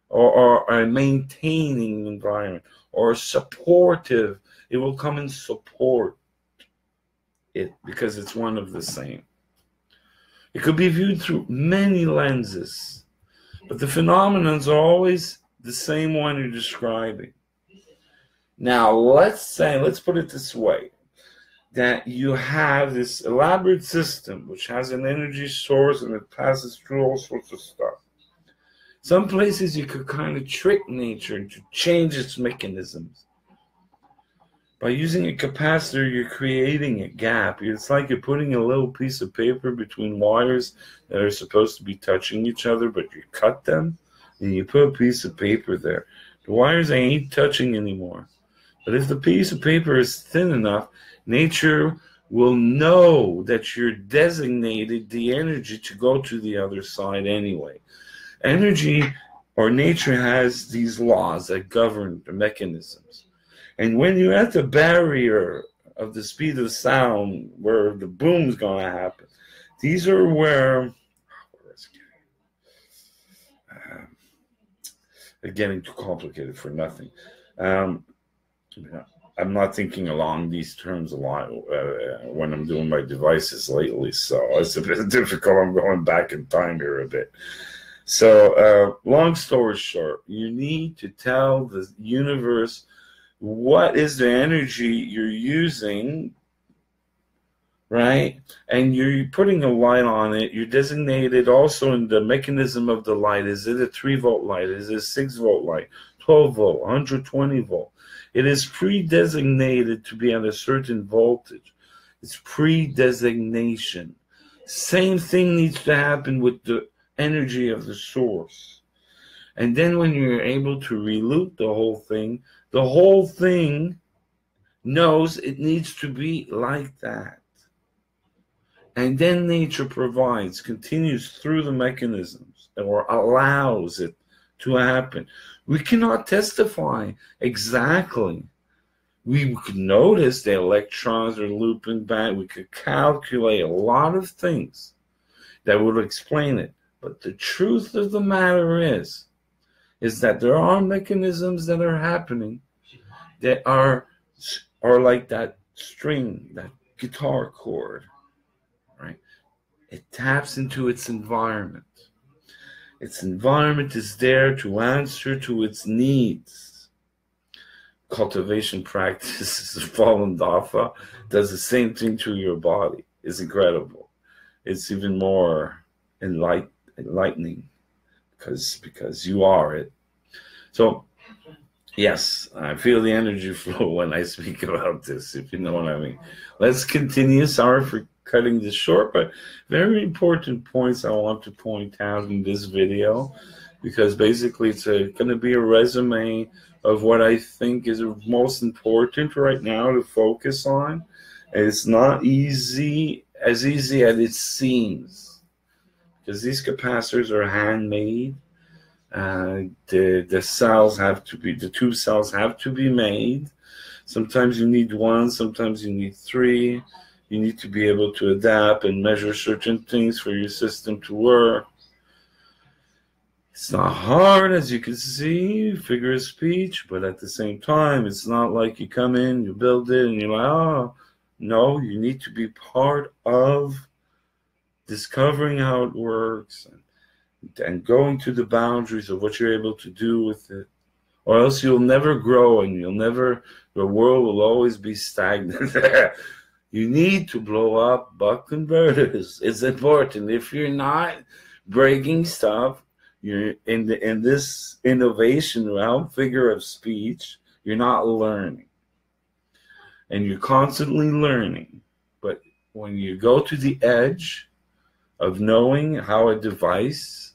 or a maintaining environment, or supportive. It will come and support it because it's one of the same. It could be viewed through many lenses, but the phenomena are always the same one you're describing. Now, let's put it this way, that you have this elaborate system which has an energy source and it passes through all sorts of stuff. Some places you could kind of trick nature to change its mechanisms. By using a capacitor, you're creating a gap. It's like you're putting a little piece of paper between wires that are supposed to be touching each other, but you cut them and you put a piece of paper there. The wires ain't touching anymore. But if the piece of paper is thin enough, nature will know that you're designated the energy to go to the other side anyway. Energy or nature has these laws that govern the mechanisms. And when you're at the barrier of the speed of sound where the boom's going to happen, these are where getting too complicated for nothing. I'm not thinking along these terms a lot when I'm doing my devices lately, so it's a bit difficult. I'm going back in time here a bit. So long story short, you need to tell the universe what is the energy you're using, right? And you're putting a light on it. You're designated also in the mechanism of the light. Is it a 3-volt light? Is it a 6-volt light? 12-volt, 120-volt? It is pre-designated to be at a certain voltage. It's pre-designation. Same thing needs to happen with the energy of the source. And then when you're able to reloop the whole thing knows it needs to be like that. And then nature continues through the mechanisms, or allows it to happen. We cannot testify exactly. We could notice the electrons are looping back. We could calculate a lot of things that would explain it. But the truth of the matter is that there are mechanisms that are happening that are like that string, that guitar chord, right? It taps into its environment. Its environment is there to answer to its needs. Cultivation practices, Falun Dafa, does the same thing to your body. It's incredible. It's even more enlightening because you are it. So, yes, I feel the energy flow when I speak about this, if you know what I mean. Let's continue. Sorry for cutting this short, but very important points I want to point out in this video, because basically it's going to be a resume of what I think is most important right now to focus on. It's not as easy as it seems, because these capacitors are handmade. The cells have to be, the two cells have to be made. Sometimes you need one, sometimes you need three. You need to be able to adapt and measure certain things for your system to work. It's not hard, as you can see, figure of speech, but at the same time, it's not like you come in, you build it, and you're like, oh, no, you need to be part of discovering how it works and going to the boundaries of what you're able to do with it, or else you'll never grow and your world will always be stagnant. You need to blow up buck converters. It's important. If you're not breaking stuff, you're in this innovation realm, figure of speech, you're not learning. And you're constantly learning. But when you go to the edge of knowing how a device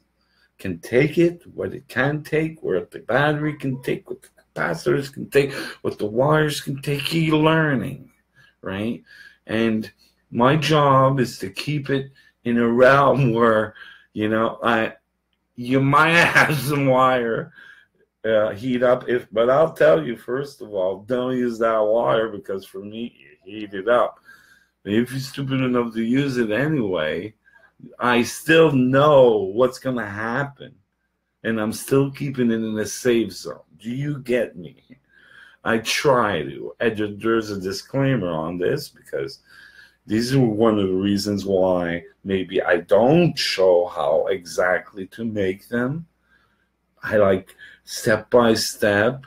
can take it, what it can take, where the battery can take, what the capacitors can take, what the wires can take, you're learning, right? And my job is to keep it in a realm where, you might have some wire heat up, but I'll tell you, first of all, don't use that wire, because for me, you heat it up. But if you're stupid enough to use it anyway, I still know what's going to happen, and I'm still keeping it in a safe zone. Do you get me? I try to. There's a disclaimer on this, because these are one of the reasons why maybe I don't show how exactly to make them. I like step by step.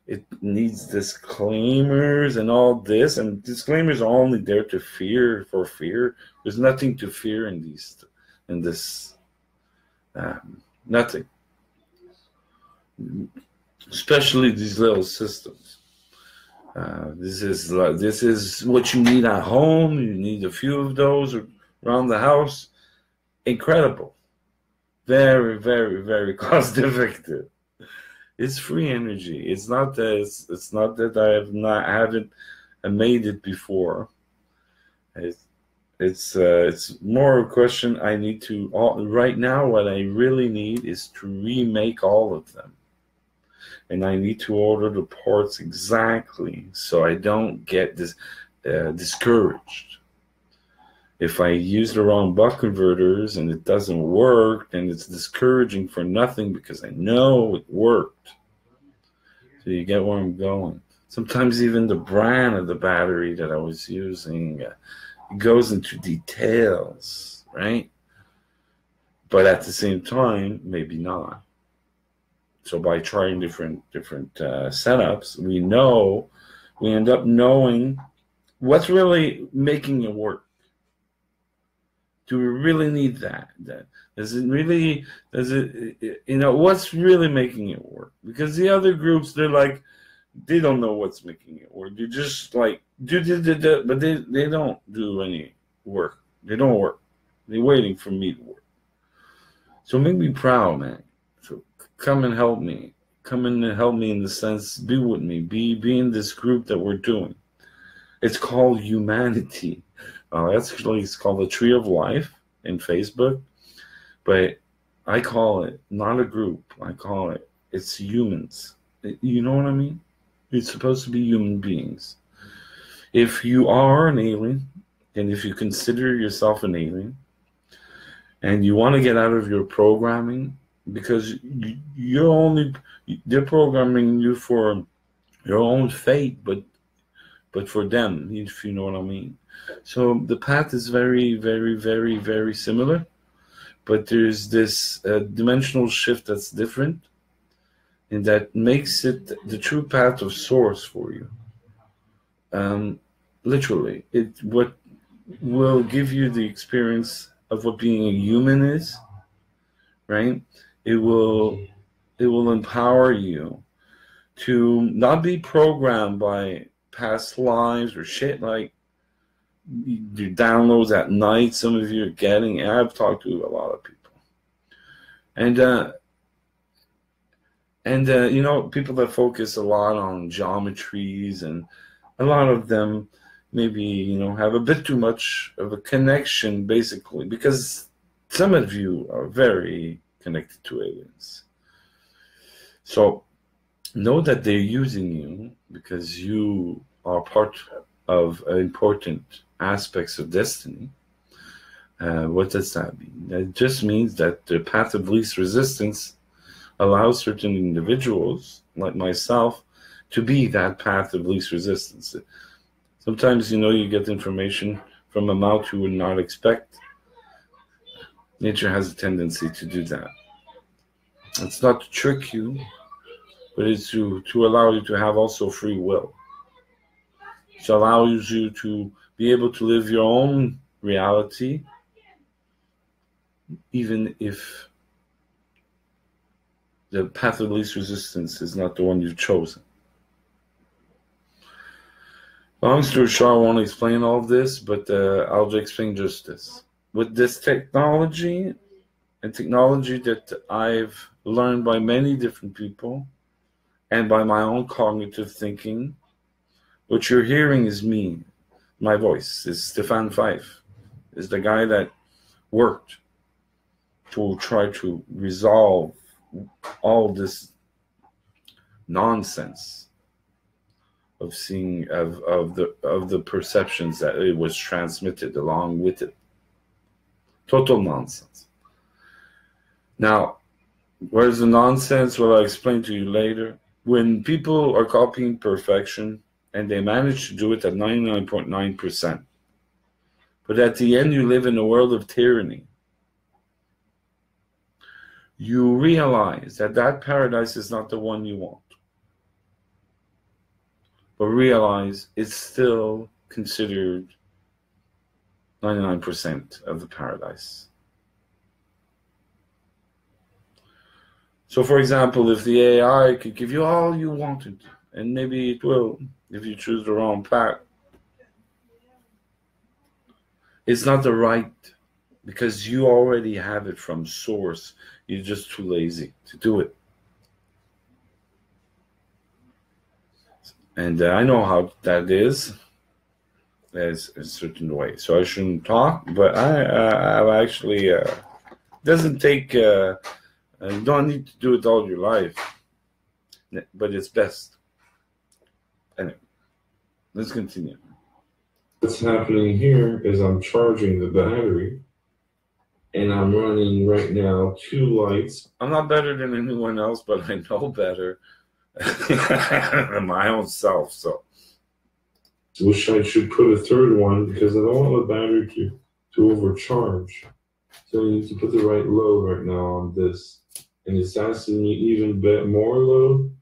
It needs disclaimers and all this, and disclaimers are only there to for fear. There's nothing to fear in this. Nothing. Especially these little systems. This is what you need at home. You need a few of those around the house. Incredible. Very, very, very cost effective. It's free energy. It's not that I haven't made it before. It's more a question I need to right now. What I really need is to remake all of them. And I need to order the parts exactly so I don't get discouraged. If I use the wrong buck converters and it doesn't work, then it's discouraging for nothing, because I know it worked. So you get where I'm going. Sometimes even the brand of the battery that I was using goes into details, right? But at the same time, maybe not. So by trying different setups, we end up knowing what's really making it work. Do we really need that? What's really making it work? Because the other groups, they don't know what's making it work. They're just like, but they don't do any work. They don't work. They're waiting for me to work. So make me proud, man. So come and help me. Come in and help me in the sense, be with me. Be in this group that we're doing. It's called Humanity. It's called the Tree of Life in Facebook. But I call it not a group. I call it's humans. You know what I mean? It's supposed to be human beings. If you are an alien, and if you consider yourself an alien, and you want to get out of your programming, because they're programming you for your own fate, but for them, if you know what I mean. So the path is very, very, very, very similar, but there's this dimensional shift that's different, and that makes it the true path of source for you. Literally, what will give you the experience of what being a human is, right? It will empower you to not be programmed by past lives or shit like your downloads at night. Some of you are getting. I've talked to a lot of people, and people that focus a lot on geometries, and a lot of them maybe have a bit too much of a connection, basically, because some of you are very connected to aliens. So know that they're using you because you are part of important aspects of destiny. What does that mean? That just means that the path of least resistance allows certain individuals, like myself, to be that path of least resistance. Sometimes, you get information from a mouth you would not expect. Nature has a tendency to do that. It's not to trick you, but it's to allow you to have also free will. It allows you to be able to live your own reality, even if the path of least resistance is not the one you've chosen. Long story short, I won't explain all of this, but I'll explain just this. With this technology, and technology that I've learned by many different people, and by my own cognitive thinking, what you're hearing is me. My voice is Stefan Fife, is the guy that worked to try to resolve all this nonsense of seeing of the perceptions that it was transmitted along with it. Total nonsense. Now, where's the nonsense? Well, I'll explain to you later. When people are copying perfection, and they manage to do it at 99.9%, but at the end you live in a world of tyranny, you realize that paradise is not the one you want. But realize it's still considered 99% of the paradise. So, for example, if the AI could give you all you wanted, and maybe it will if you choose the wrong path, it's not the right, because you already have it from source. You're just too lazy to do it. And I know how that is. There's a certain way. So I shouldn't talk, but I've actually, doesn't take, you don't need to do it all your life, but it's best. Anyway, let's continue. What's happening here is I'm charging the battery, and I'm running right now 2 lights. I'm not better than anyone else, but I know better than my own self. So, wish I should put a 3rd one because I don't want the battery to overcharge. So I need to put the right load right now on this, and it's asking me even more load.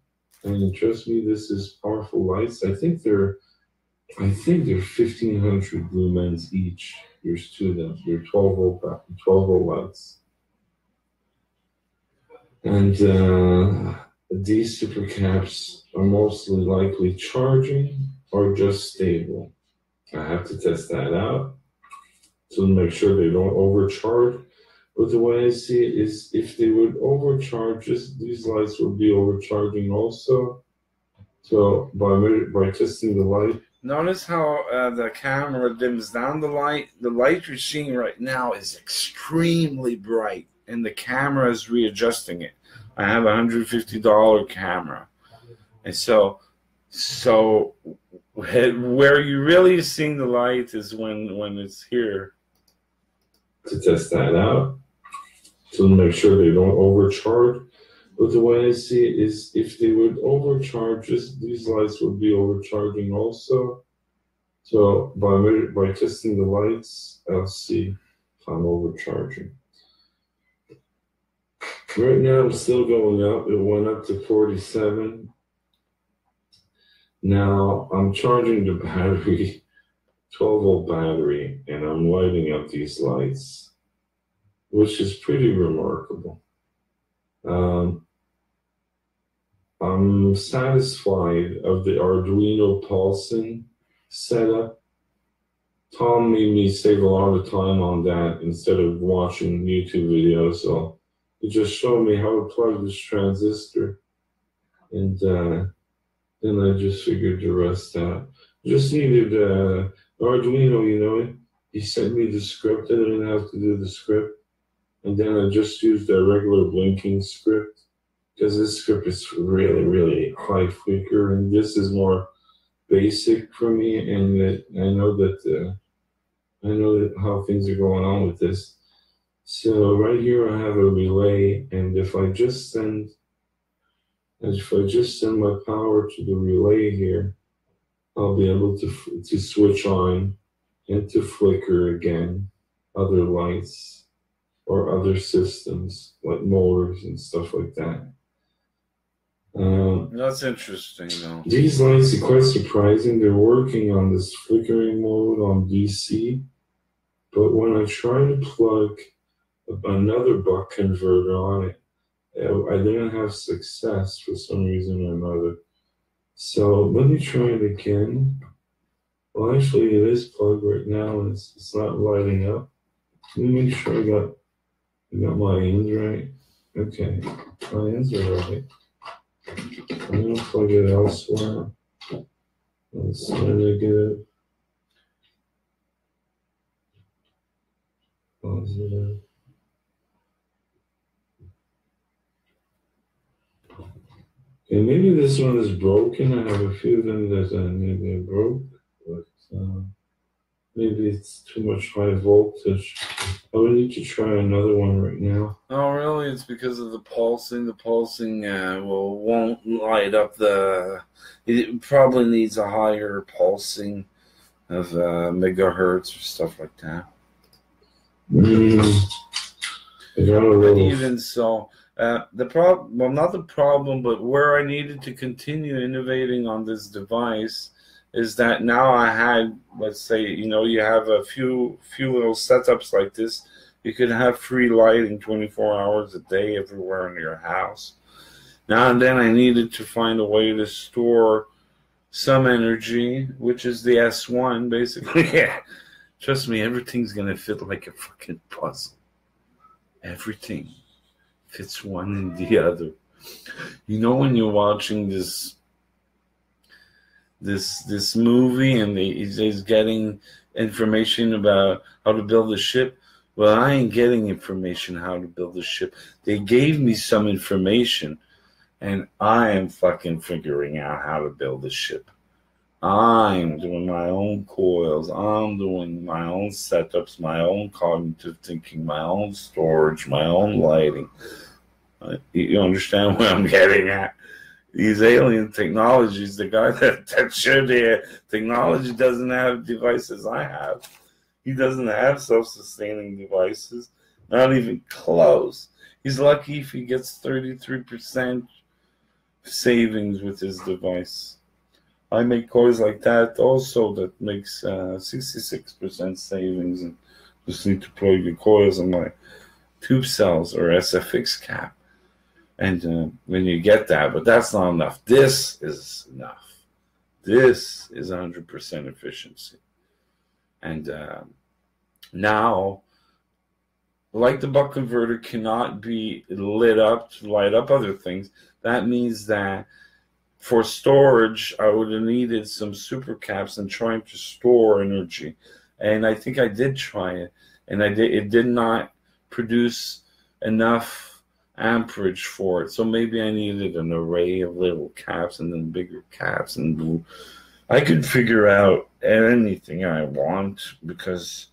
And trust me, this is powerful lights. I think they're 1,500 lumens each. There's 2 of them. They're 12 volt lights. And these supercaps are mostly likely charging or just stable. I have to test that out to make sure they don't overcharge. But the way I see it is, if they would overcharge, these lights would be overcharging also. So by testing the light. Notice how the camera dims down the light. The light you're seeing right now is extremely bright, and the camera is readjusting it. I have a $150 camera, and so where you're really seeing the light is when it's here. To test that out, to make sure they don't overcharge. But the way I see it is, if they would overcharge, these lights would be overcharging also. So by testing the lights, I'll see if I'm overcharging. Right now, I'm still going up. It went up to 47. Now I'm charging the battery, 12 volt battery, and I'm lighting up these lights, which is pretty remarkable. I'm satisfied of the Arduino pulsing setup. Tom made me save a lot of time on that instead of watching YouTube videos. So it just showed me how to plug this transistor, and then I just figured the rest out. Just needed Arduino, he sent me the script. I didn't have to do the script, and then I just used the regular blinking script, because this script is really, really high flicker, and this is more basic for me, and I know that how things are going on with this. So right here I have a relay, and if I just send And if I just send my power to the relay here, I'll be able to switch on and to flicker again other lights or other systems like motors and stuff like that. That's interesting, though. These lights are quite surprising. They're working on this flickering mode on DC, but when I try to plug another buck converter on it, I didn't have success for some reason or another. So let me try it again. Well, actually, it is plugged right now, and it's not lighting up. Let me make sure I got my ends right. Okay, my ends are right. I'm gonna plug it elsewhere. That's negative. Positive. Okay, maybe this one is broken. I have a few of them that maybe are broke, but maybe it's too much high voltage. I would need to try another one right now. Oh, really? It's because of the pulsing. The pulsing won't light up the. It probably needs a higher pulsing of megahertz or stuff like that. But even so, the problem, well, not the problem, but where I needed to continue innovating on this device is that now I had, let's say, you have a few little setups like this. You could have free lighting 24 hours a day everywhere in your house. Now and then I needed to find a way to store some energy, which is the S1, basically. Yeah. Trust me, everything's going to fit like a fucking puzzle. Everything fits one in the other. When you're watching this movie and he's getting information about how to build a ship. Well, I ain't getting information how to build a ship. They gave me some information, and I am fucking figuring out how to build a ship. I'm doing my own coils. I'm doing my own setups, my own cognitive thinking, my own storage, my own lighting. You understand what I'm getting at? These alien technologies, the guy that showed the technology doesn't have devices I have. He doesn't have self-sustaining devices, not even close. He's lucky if he gets 33% savings with his device. I make coils like that also that makes 66% savings, and just need to plug the coils on my tube cells or SFX cap. And when you get that, but that's not enough. This is enough. This is 100% efficiency. And now, like the buck converter cannot be lit up to light up other things, that means that for storage, I would have needed some super caps and trying to store energy. And I think I did try it. And it did not produce enough amperage for it. So maybe I needed an array of little caps and then bigger caps. And I could figure out anything I want because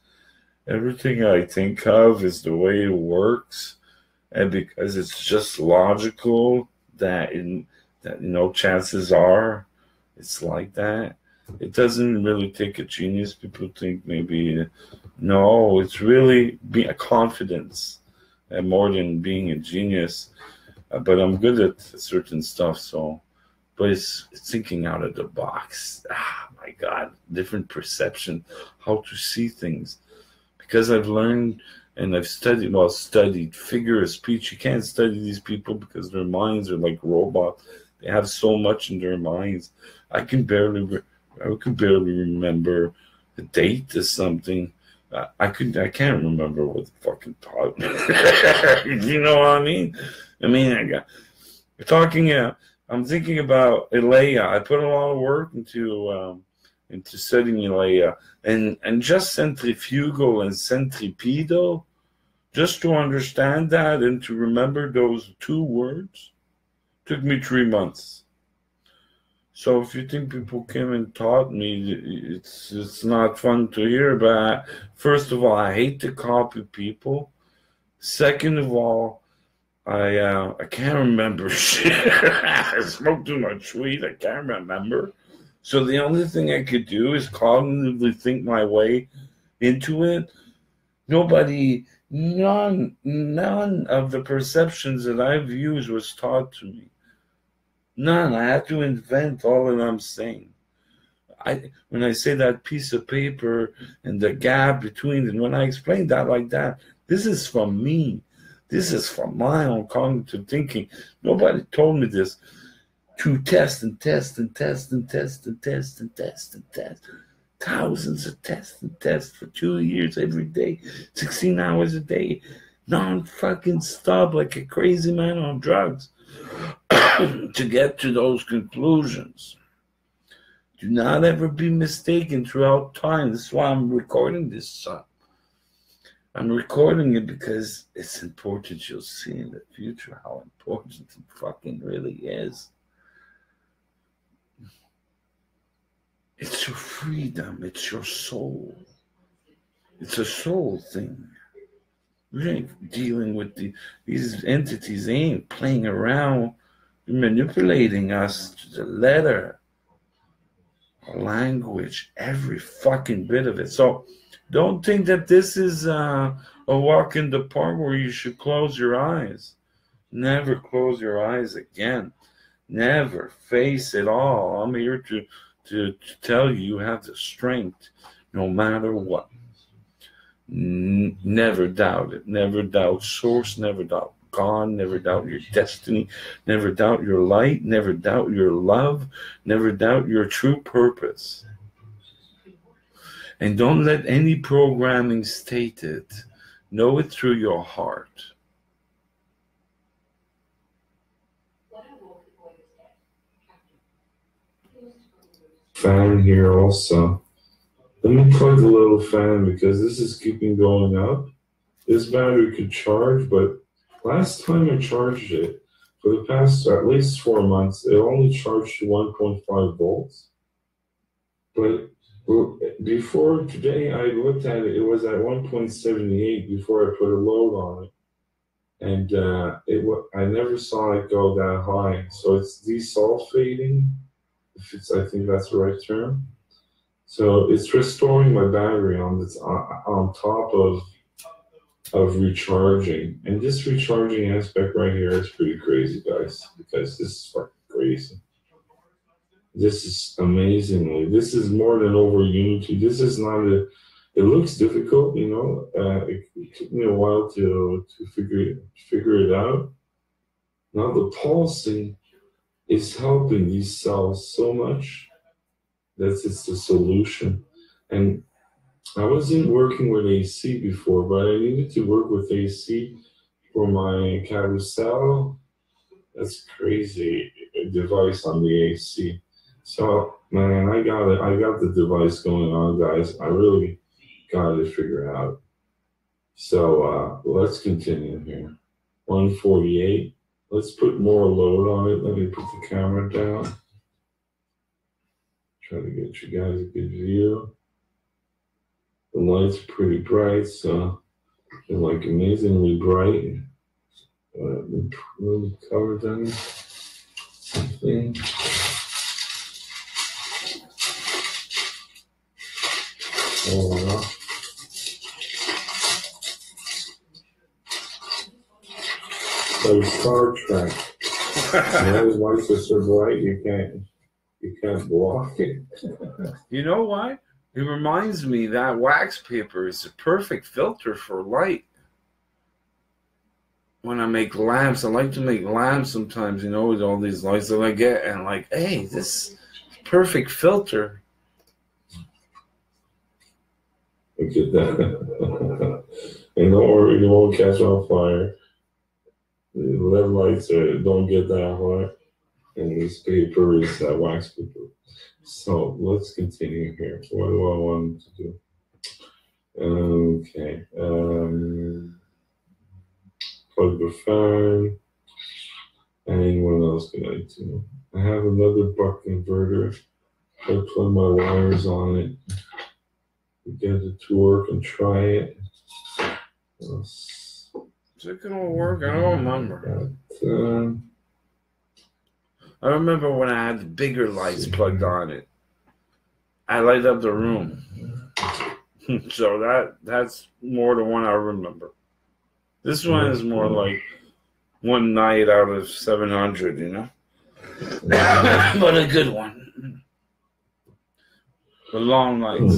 everything I think of is the way it works. And because it's just logical that chances are it's like that. It doesn't really take a genius. People think maybe, no, it's really a confidence more than being a genius. But I'm good at certain stuff, but it's thinking out of the box. My God, different perception, how to see things. Because I've learned and I've studied figure of speech. You can't study these people because their minds are like robots. They have so much in their minds. I can barely remember the date to something. I can't remember what the fucking taught me. You know what I mean? I'm thinking about Elea. I put a lot of work into studying Elea, and just centrifugal and centripetal, just to understand that and to remember those two words, took me 3 months. So if you think people came and taught me, it's not fun to hear. But first of all, I hate to copy people. Second of all, I can't remember shit. I smoked too much weed. I can't remember. So the only thing I could do is cognitively think my way into it. None of the perceptions that I've used was taught to me. None. I had to invent all that I'm saying. When I say that piece of paper and the gap between it, when I explain that like that, this is from me. This is from my own cognitive thinking. Nobody told me this. To test and test and test and test and test and test and test. Thousands of tests and tests for 2 years every day, 16 hours a day, non-fucking stop like a crazy man on drugs to get to those conclusions. Do not ever be mistaken throughout time. This is why I'm recording this. I'm recording it because it's important. You'll see in the future how important it fucking really is. It's your freedom. It's your soul. It's a soul thing. We ain't dealing with these entities. They ain't playing around, manipulating us to the letter. Language, every fucking bit of it. So don't think that this is a walk in the park where you should close your eyes. Never close your eyes again. Never. Face it all. I'm here to tell you have the strength no matter what. Never doubt it. Never doubt source. Never doubt God. Never doubt your destiny. Never doubt your light. Never doubt your love. Never doubt your true purpose. And don't let any programming state it. Know it through your heart. Fan here also. Let me plug the little fan because this is keeping going up. This battery could charge, but last time I charged it, for the past at least 4 months, it only charged to 1.5 volts. But before today, I looked at it, it was at 1.78 before I put a load on it. And I never saw it go that high. So it's desulfating, I think that's the right term. So it's restoring my battery on top of recharging. And this recharging aspect right here is pretty crazy, guys, because this is fucking crazy. This is amazingly, this is more than over Unity. This is not it looks difficult, you know. It took me a while to figure it out. Now the pulsing is helping these cells so much that it's the solution. And I wasn't working with AC before, but I needed to work with AC for my carousel. That's crazy device on the AC. So man, I got the device going on, guys. I really got it figured out. So let's continue here. 148. Let's put more load on it. Let me put the camera down. Try to get you guys a good view. The light's pretty bright, so they're like amazingly bright. Really covered them. Something. Oh wow. So Star Trek. Those lights are so bright you can't block it. You know why? It reminds me that wax paper is a perfect filter for light. When I make lamps, I like to make lamps sometimes, you know, with all these lights that I get, and like, hey, this is perfect filter. Look at that. And don't worry, you won't catch on fire. The LED lights don't get that hot. And this paper is wax paper. So let's continue here. What do I want to do? Okay. Plug the fan. And what else can I do? I have another buck converter. I plug my wires on it. Get it to work and try it. Is it gonna work? I don't remember. But, I remember when I had the bigger lights plugged on it. I light up the room. So that's more the one I remember. This one is more like one night out of 700, you know? But a good one. The long nights.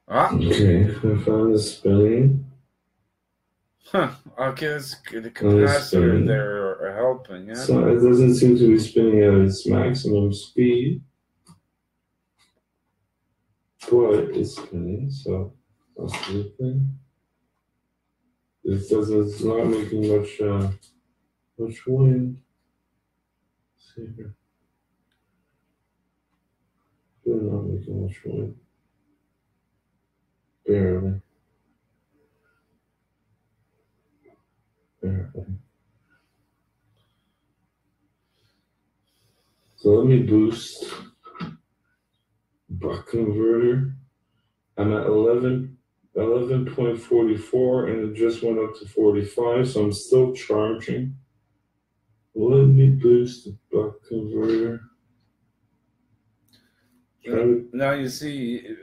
Okay, I found the spinning. Huh. Okay, that's good. The capacitor there are helping. Yeah? So it doesn't seem to be spinning at its maximum speed. But it's spinning, so that's a good thing. It's not making much wind. Let's see here. They're not making much wind. Barely. So let me boost buck converter. I'm at 11.44 and it just went up to 45, so I'm still charging. Let me boost the buck converter. Now you see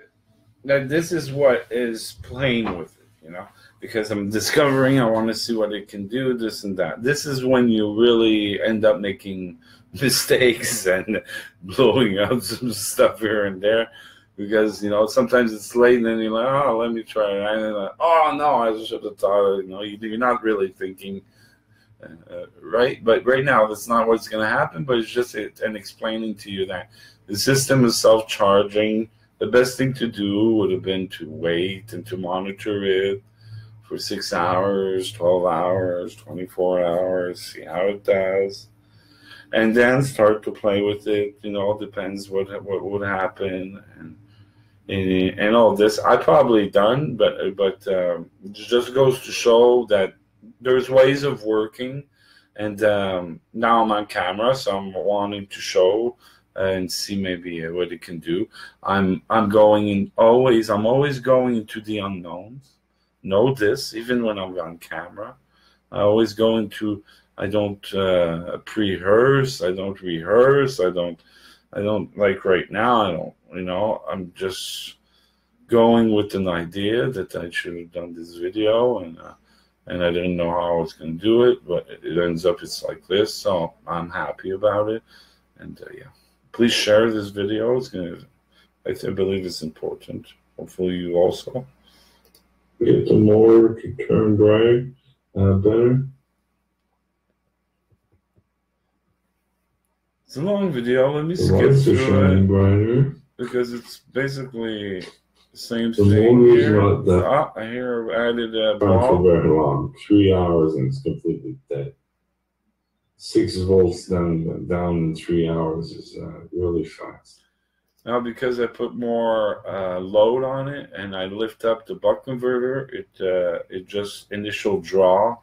that this is what is playing with it, you know, because I'm discovering, I want to see what it can do, this and that. This is when you really end up making mistakes and blowing up some stuff here and there, because, you know, sometimes it's late and then you're like, oh, let me try it. And then like, oh, no, I should have thought, you know, you're not really thinking, right? But right now, that's not what's going to happen, but it's just and explaining to you that the system is self-charging. The best thing to do would have been to wait and to monitor it for 6 hours, 12 hours, 24 hours, see how it does, and then start to play with it. You know, depends what would happen and all this. I probably done, but it just goes to show that there's ways of working, and now I'm on camera, so I'm wanting to show and see maybe what it can do. I'm always going into the unknowns. Know this, even when I'm on camera. I always go into. I don't pre-rehearse. I don't rehearse. I don't like right now. I don't. You know, I'm just going with an idea that I should have done this video, and I didn't know how I was going to do it, but it ends up it's like this. So I'm happy about it, and yeah. Please share this video. I believe it's important. Hopefully you also get the motor to turn bright, better. It's a long video. Let me skip through it brighter, because it's basically the same thing. The motor is not that. I hear I added a ball. For very long, 3 hours, and it's completely dead. 6 volts down in 3 hours is really fast. Now, because I put more load on it and I lift up the buck converter, it just initial draw.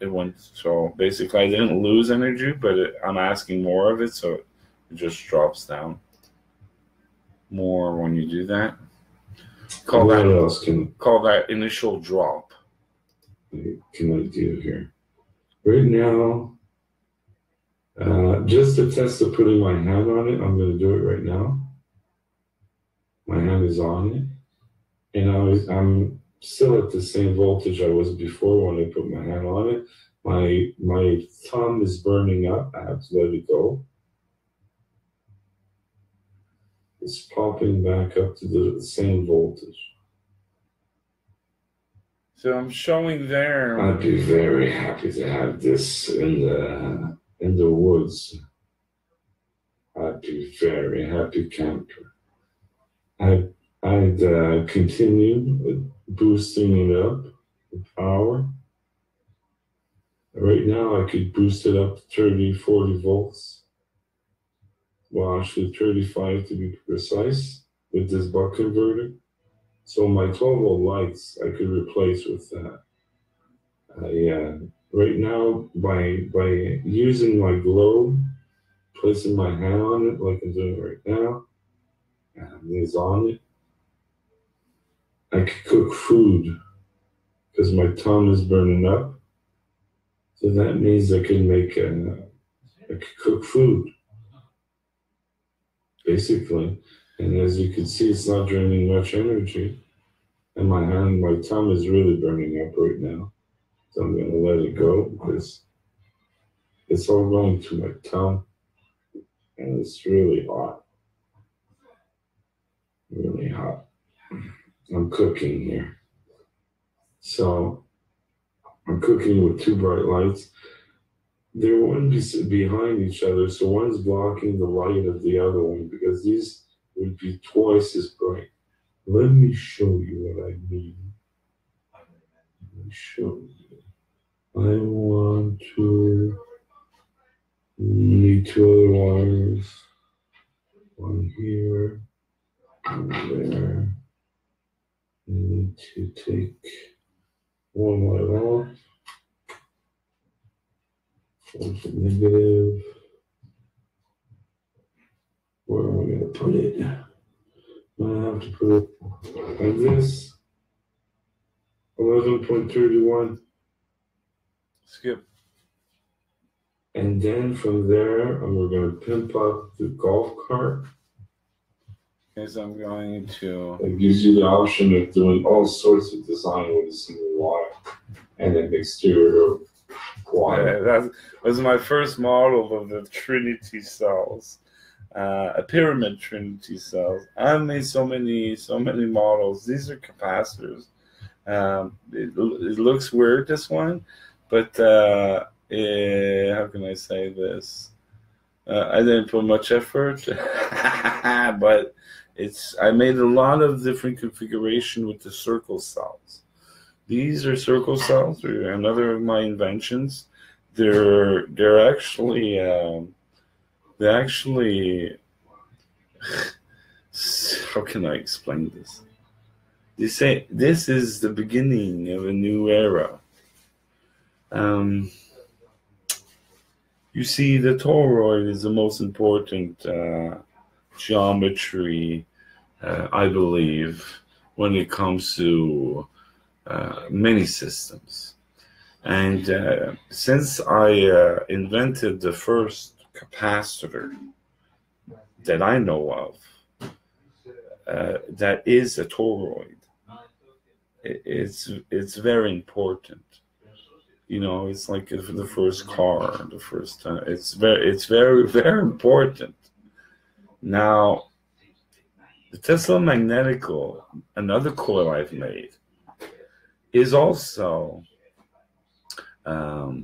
It went, so basically I didn't lose energy, but I'm asking more of it, so it just drops down more when you do that. Call that initial drop. What can I do here? Right now, just to test of putting my hand on it, I'm going to do it right now. My hand is on it, and I'm still at the same voltage I was before when I put my hand on it. My thumb is burning up. I have to let it go. It's popping back up to the same voltage. So I'm showing there. I'd be very happy to have this in the woods. I'd be very happy camper. I'd continue boosting it up, the power. Right now I could boost it up to 30, 40 volts. Well, actually 35 to be precise with this buck converter. So my 12 volt lights I could replace with that. Right now, by using my globe, placing my hand on it like I'm doing right now, and it's on it, I could cook food because my tongue is burning up. So that means I could cook food, basically. And as you can see, it's not draining much energy. And my tongue is really burning up right now. So I'm going to let it go because it's all going to my tongue. And it's really hot. Really hot. I'm cooking here. So I'm cooking with two bright lights. They're one behind each other, so one's blocking the light of the other one because these would be twice as bright. Let me show you what I mean. Let me show you. I want to need two other wires. One here, one there. I need to take one light off. One's negative. Where am I going to put it? I have to put it like this. 11.31. Skip. And then from there, we're going to pimp up the golf cart. Because I'm going to. It gives you the option of doing all sorts of design with a single wire and an exterior wire. That was my first model of the Trinity cells, a pyramid Trinity cells. I've made so many models. These are capacitors. It looks weird, this one, but how can I say this? I didn't put much effort, but I made a lot of different configuration with the circle cells. These are circle cells. They're another of my inventions. They're actually how can I explain this? They say this is the beginning of a new era. You see, the toroid is the most important geometry, I believe, when it comes to many systems. And since I invented the first capacitor that I know of, that is a toroid, it's very important. You know, it's like the first car, the first time. It's very, very important. Now, the Tesla Magnetical, another coil I've made, is also a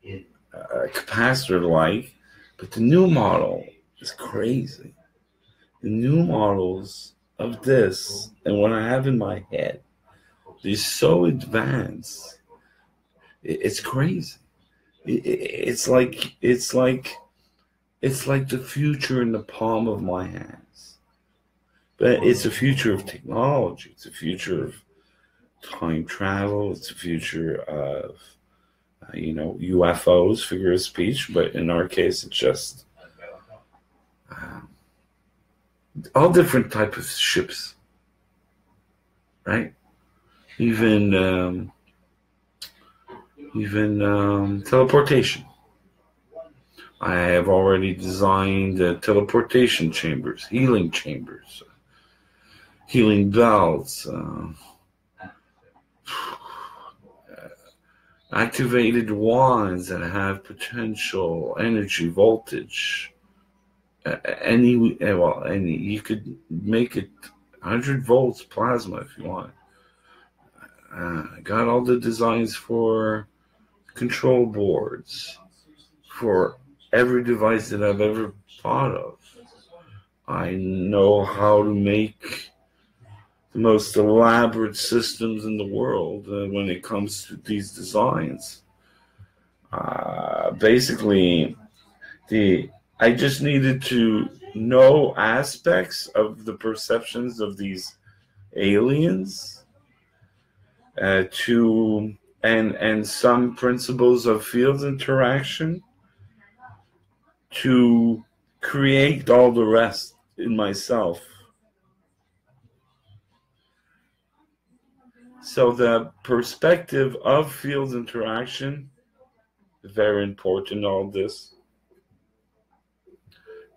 capacitor-like, but the new model is crazy. The new models of this and what I have in my head, they're so advanced. It's crazy. It's like the future in the palm of my hands. But it's a future of technology. It's a future of time travel. It's a future of UFOs, figure of speech. But in our case, it's just all different types of ships, right? Even teleportation. I have already designed teleportation chambers, healing belts, activated wands that have potential energy voltage. You could make it 100 volts plasma if you want. I got all the designs for control boards for every device that I've ever thought of. I know how to make the most elaborate systems in the world when it comes to these designs. Basically, I just needed to know aspects of the perceptions of these aliens and some principles of field interaction to create all the rest in myself. So the perspective of field interaction is very important. All this,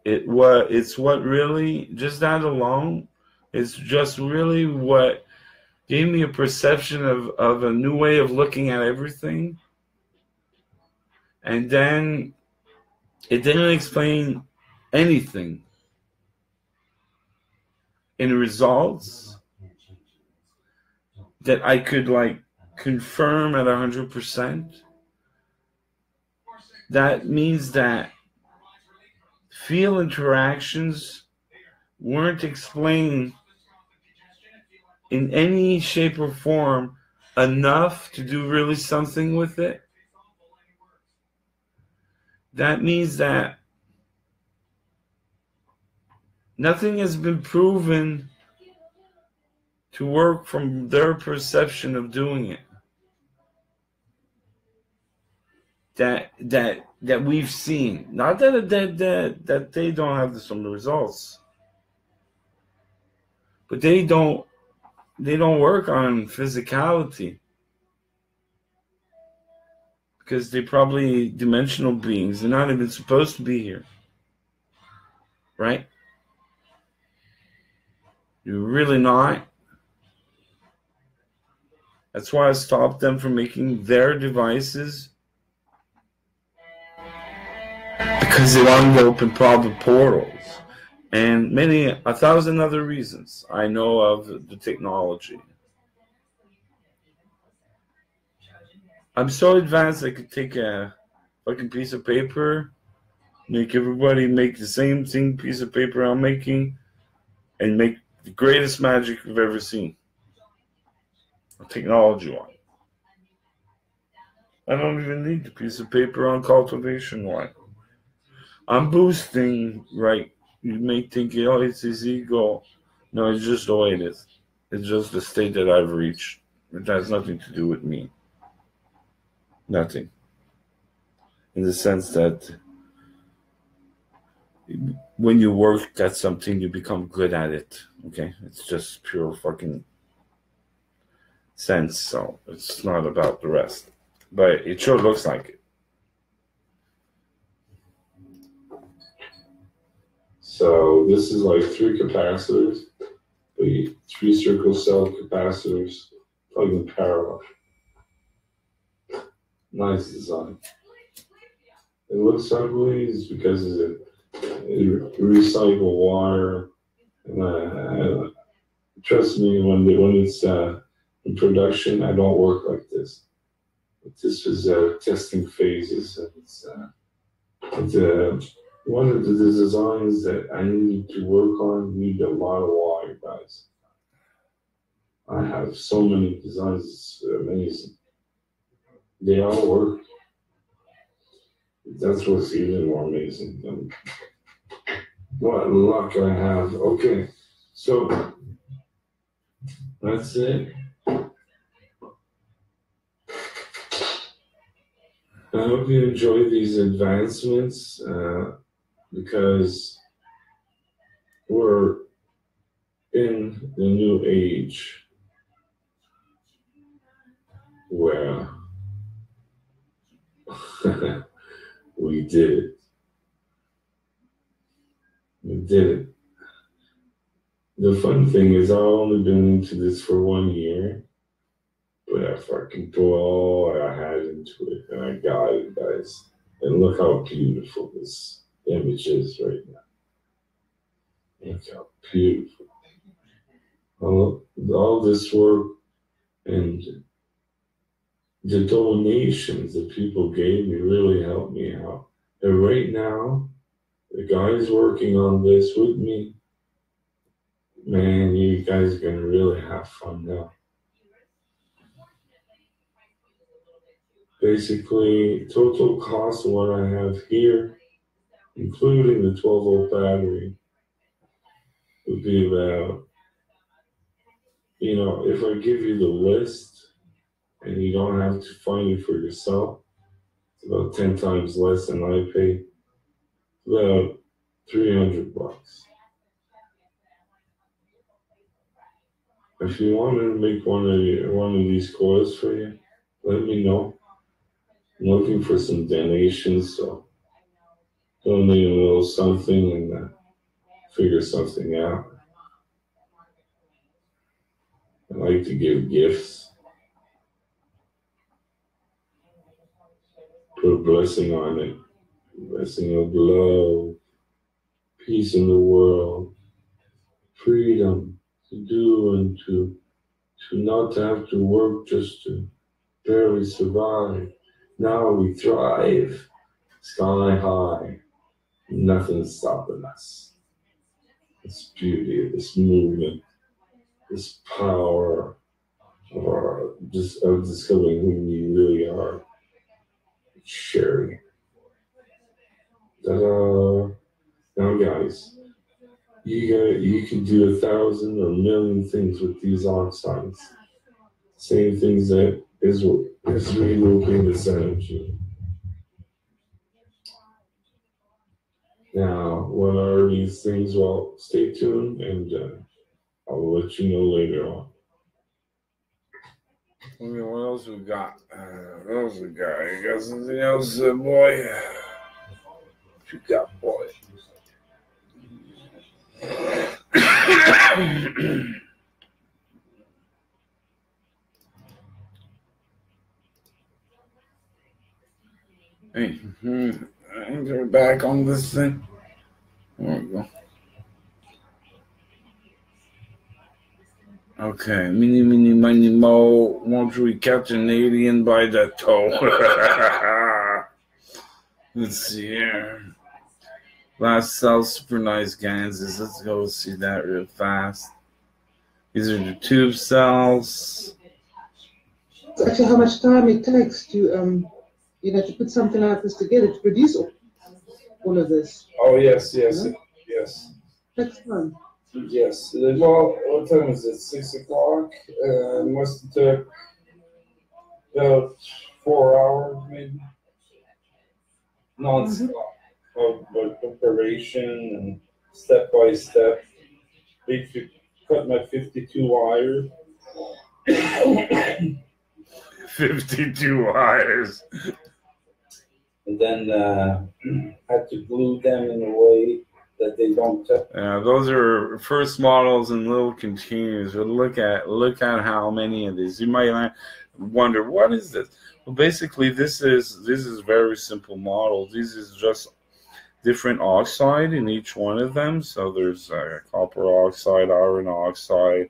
it's what really, just that alone, is just really what gave me a perception of a new way of looking at everything. And then it didn't explain anything in results that I could like confirm at 100%. That means that field interactions weren't explained in any shape or form enough to do really something with it. That means that nothing has been proven to work from their perception of doing it. That we've seen. Not that they don't have some results, but they don't work on physicality because they're probably dimensional beings. They're not even supposed to be here, right? You're really not. That's why I stopped them from making their devices, because they wanted to open probably portals. And 1,000 other reasons I know of the technology. I'm so advanced I could take a fucking piece of paper, make everybody make the same piece of paper I'm making, and make the greatest magic you've ever seen. Technology-wise. I don't even need the piece of paper on cultivation-wise. I'm boosting, right? You may think, oh, it's his ego. No, it's just the way it is. It's just the state that I've reached. It has nothing to do with me. Nothing. In the sense that when you work at something, you become good at it. Okay? It's just pure fucking sense. So it's not about the rest. But it sure looks like it. So this is like 3 capacitors, 3 circle cell capacitors plugged in parallel. Nice design. It looks ugly is because it's a recycled wire. And, trust me, when it's in production, I don't work like this. But this was testing phases, and it's one of the designs that I need to work on. Need a lot of wire, guys. I have so many designs, it's amazing. They all work. That's what's even more amazing. What luck I have. Okay, so that's it. I hope you enjoy these advancements because we're in the new age where we did it. We did it. The fun thing is I've only been into this for 1 year, but I fucking put all I had into it, and I got it, guys. And look how beautiful this image is right now. Look how beautiful. All this work and the donations that people gave me really helped me out. And right now, the guys working on this with me, man, you guys are going to really have fun now. Basically, total cost of what I have here, including the 12-volt battery, would be about, if I give you the list and you don't have to find it for yourself, it's about 10 times less than I pay. About $300. If you want me to make one of these coils for you, let me know. I'm looking for some donations, so donate a little something and figure something out. I like to give gifts. Put a blessing on it. Blessing of love, peace in the world, freedom to do and to not have to work just to barely survive. Now we thrive, sky high, nothing's stopping us. This beauty of this movement, this power of discovering who we really are, sharing. Ta-da! Now, guys, you can do 1,000 or 1,000,000 things with these oxides. Same things that is relocating this energy. Now, what are these things? Well, stay tuned, and I'll let you know later on. Okay, what else we got? What else we got? You got something else, boy? What you got, boy? Hey, we're back on this thing. There we go. Okay, mini, money, mo. Won't we catch an alien by the toe? Let's see here. Last cell, super nice ganses. Let's go see that real fast. These are the tube cells. It's actually how much time it takes to, to put something like this together, to produce all of this. Oh, yes. Takes time. Yes. Well, what time is it? 6 o'clock? Must have took about 4 hours, maybe. Non-stop of preparation and step by step. Cut my 52 wires. 52 wires. And then had to glue them in a way that they don't touch. Yeah, those are first models and little containers. But look at how many of these. You might wonder, what is this? Well, basically, this is very simple models. This is just different oxide in each one of them. So there's copper oxide, iron oxide,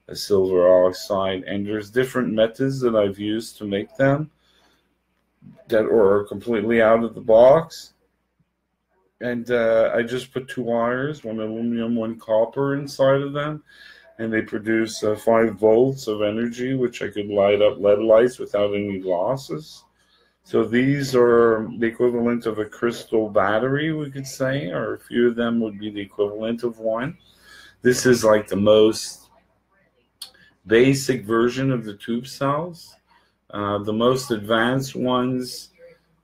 a silver oxide, and there's different methods that I've used to make them that are completely out of the box. And I just put 2 wires, one aluminum, one copper inside of them, and they produce 5 volts of energy, which I could light up LED lights without any losses. So these are the equivalent of a crystal battery, we could say, or a few of them would be the equivalent of one. This is like the most basic version of the tube cells. The most advanced ones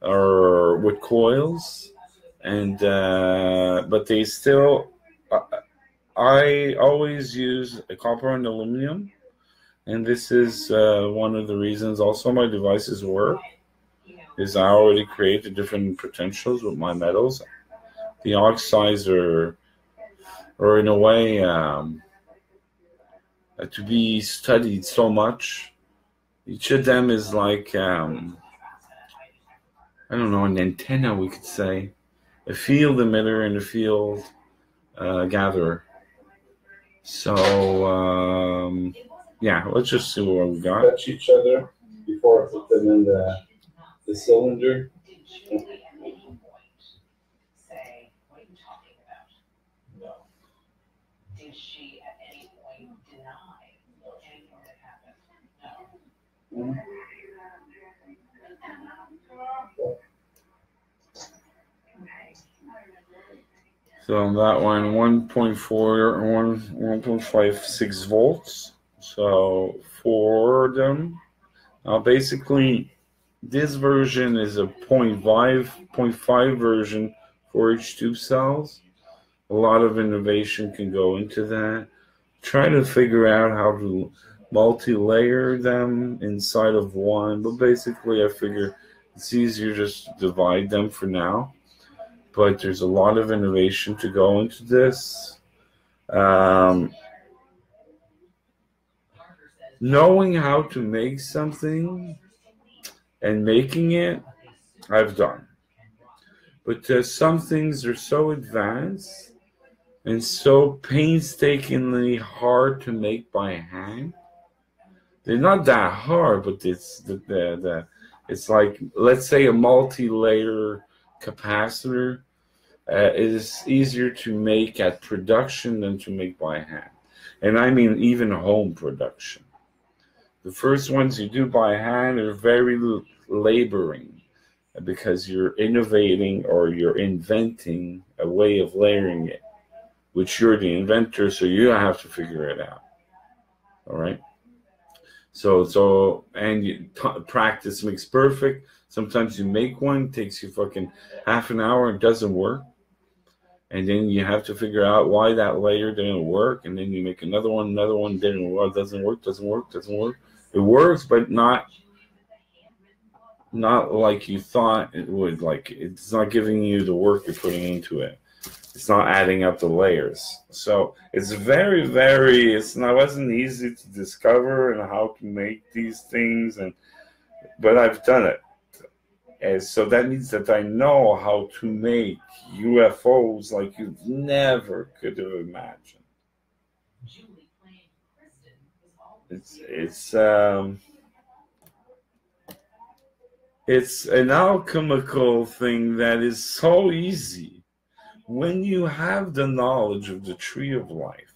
are with coils, and but they still, I always use a copper and aluminum, and this is one of the reasons also my devices work, is I already created different potentials with my metals. The oxides are in a way to be studied so much. Each of them is like, I don't know, an antenna, we could say, a field emitter and a field gatherer. So, yeah, let's just see what we got. Touch each other before I put them in the cylinder. So on that one, 1.4 or 1.56 volts. So 4 of them. Basically, this version is a 0.5 version for each tube cells. A lot of innovation can go into that. try to figure out how to multi-layer them inside of one, but basically I figure it's easier just to divide them for now. But there's a lot of innovation to go into this. Knowing how to make something and making it, I've done. But some things are so advanced and so painstakingly hard to make by hand. They're not that hard, but it's it's like, let's say, a multi-layer capacitor is easier to make at production than to make by hand. And I mean even home production. The first ones you do by hand are very laboring because you're innovating or you're inventing a way of layering it, which you're the inventor, so you have to figure it out. All right? So and practice makes perfect. Sometimes you make one, takes you fucking half an hour, and doesn't work. And then you have to figure out why that layer didn't work, and then you make another one didn't work, doesn't work. It works, but not like you thought it would. Like, it's not giving you the work you're putting into it. It's not adding up the layers. So it's very, very, it wasn't easy to discover and how to make these things, but I've done it. And so that means that I know how to make UFOs like you never could have imagined. It's an alchemical thing that is so easy. When you have the knowledge of the tree of life,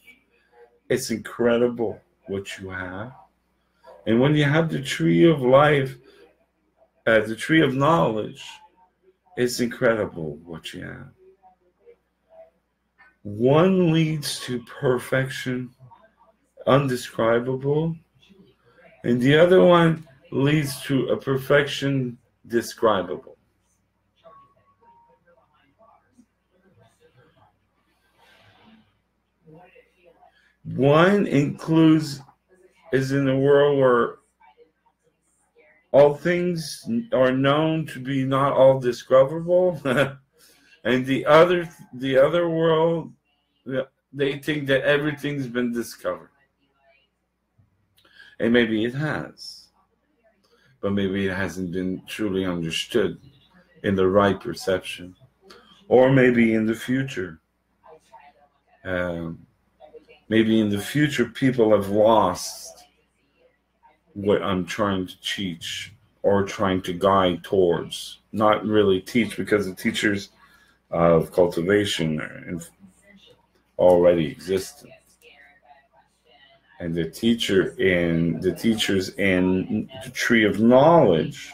it's incredible what you have. And when you have the tree of life, the tree of knowledge, it's incredible what you have. One leads to perfection, undescribable, and the other one leads to a perfection describable. One is in a world where all things are known to be not all discoverable, and the other world, they think that everything's been discovered. And maybe it has, but maybe it hasn't been truly understood in the right perception, or maybe in the future. Maybe in the future, people have lost what I'm trying to teach or trying to guide towards. Not really teach, because the teachers of cultivation are already existent. And the teachers in the tree of knowledge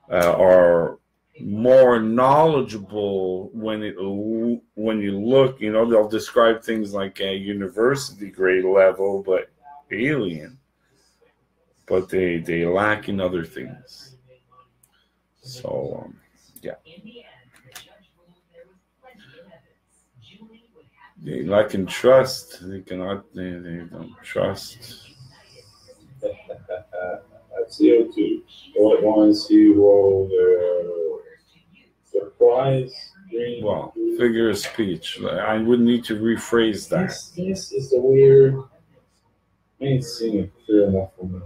are more knowledgeable when you look. They'll describe things like a university grade level, but alien. But they lack in other things. So yeah. They lack in trust. They don't trust. CO2. What ones you will surprise? Well, figure of speech. I would need to rephrase that. This is a weird. I ain't seen it clear enough for me.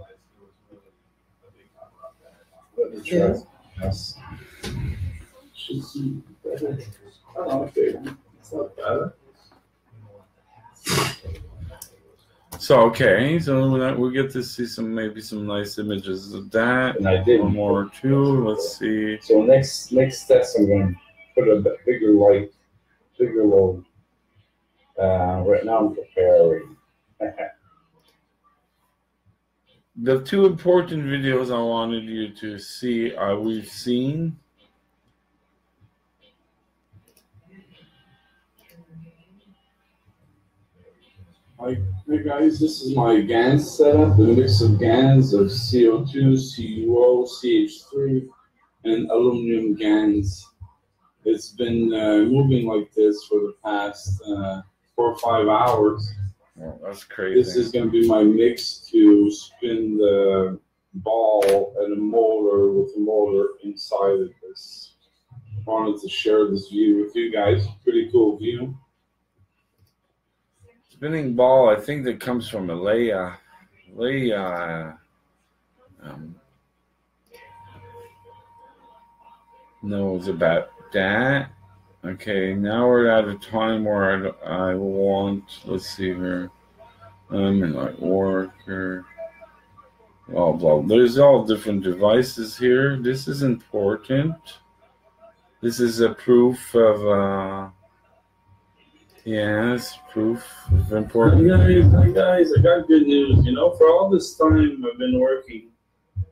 Let me try. Yes. Should see better. Okay. It's not bad. So we'll get to see some nice images of that. And I did one more or two. Let's see. So next test, I'm going to put a bigger light, bigger load. Right now I'm preparing. The two important videos I wanted you to see we've seen. Hi guys, this is my GANs setup, a mix of GANs of CO2, CuO, CH3, and aluminum GANs. It's been moving like this for the past 4 or 5 hours. Well, that's crazy. This is going to be my mix to spin the ball and a motor with a motor inside of this. Wanted to share this view with you guys. Pretty cool view. Spinning ball, I think that comes from Malaya. Knows about that. Okay, now we're at a time where I want, let's see here, like worker, blah, blah. There's all different devices here. This is important. This is a proof of, yes, proof of important. Hey guys, I got good news. You know, for all this time I've been working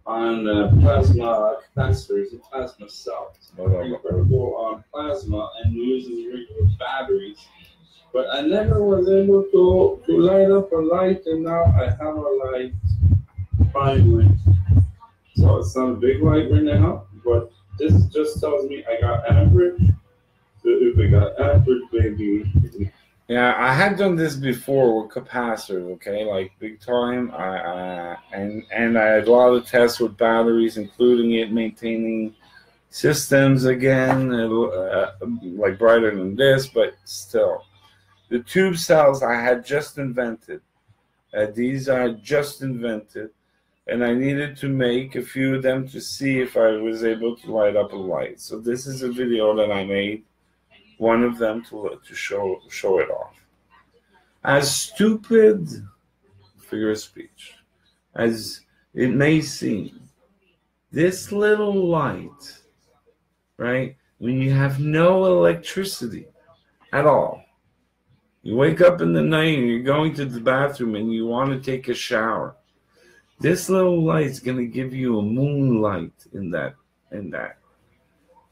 on plasma capacitors and plasma cells. Incredible on plasma and using regular batteries. But I never was able to light up a light, and now I have a light finally. So it's not a big light right now, but this just tells me I got amperage. So if I got amperage, maybe. Yeah, I had done this before with capacitors, okay, like big time. And I had a lot of tests with batteries, including it maintaining systems again, like brighter than this, but still. The tube cells I had just invented. These are just invented, and I needed to make a few of them to see if I was able to light up a light. So this is a video that I made. One of them to show it off. As stupid, figure of speech, as it may seem, this little light, right, when you have no electricity at all, you wake up in the night and you're going to the bathroom and you want to take a shower, this little light's going to give you a moonlight in that.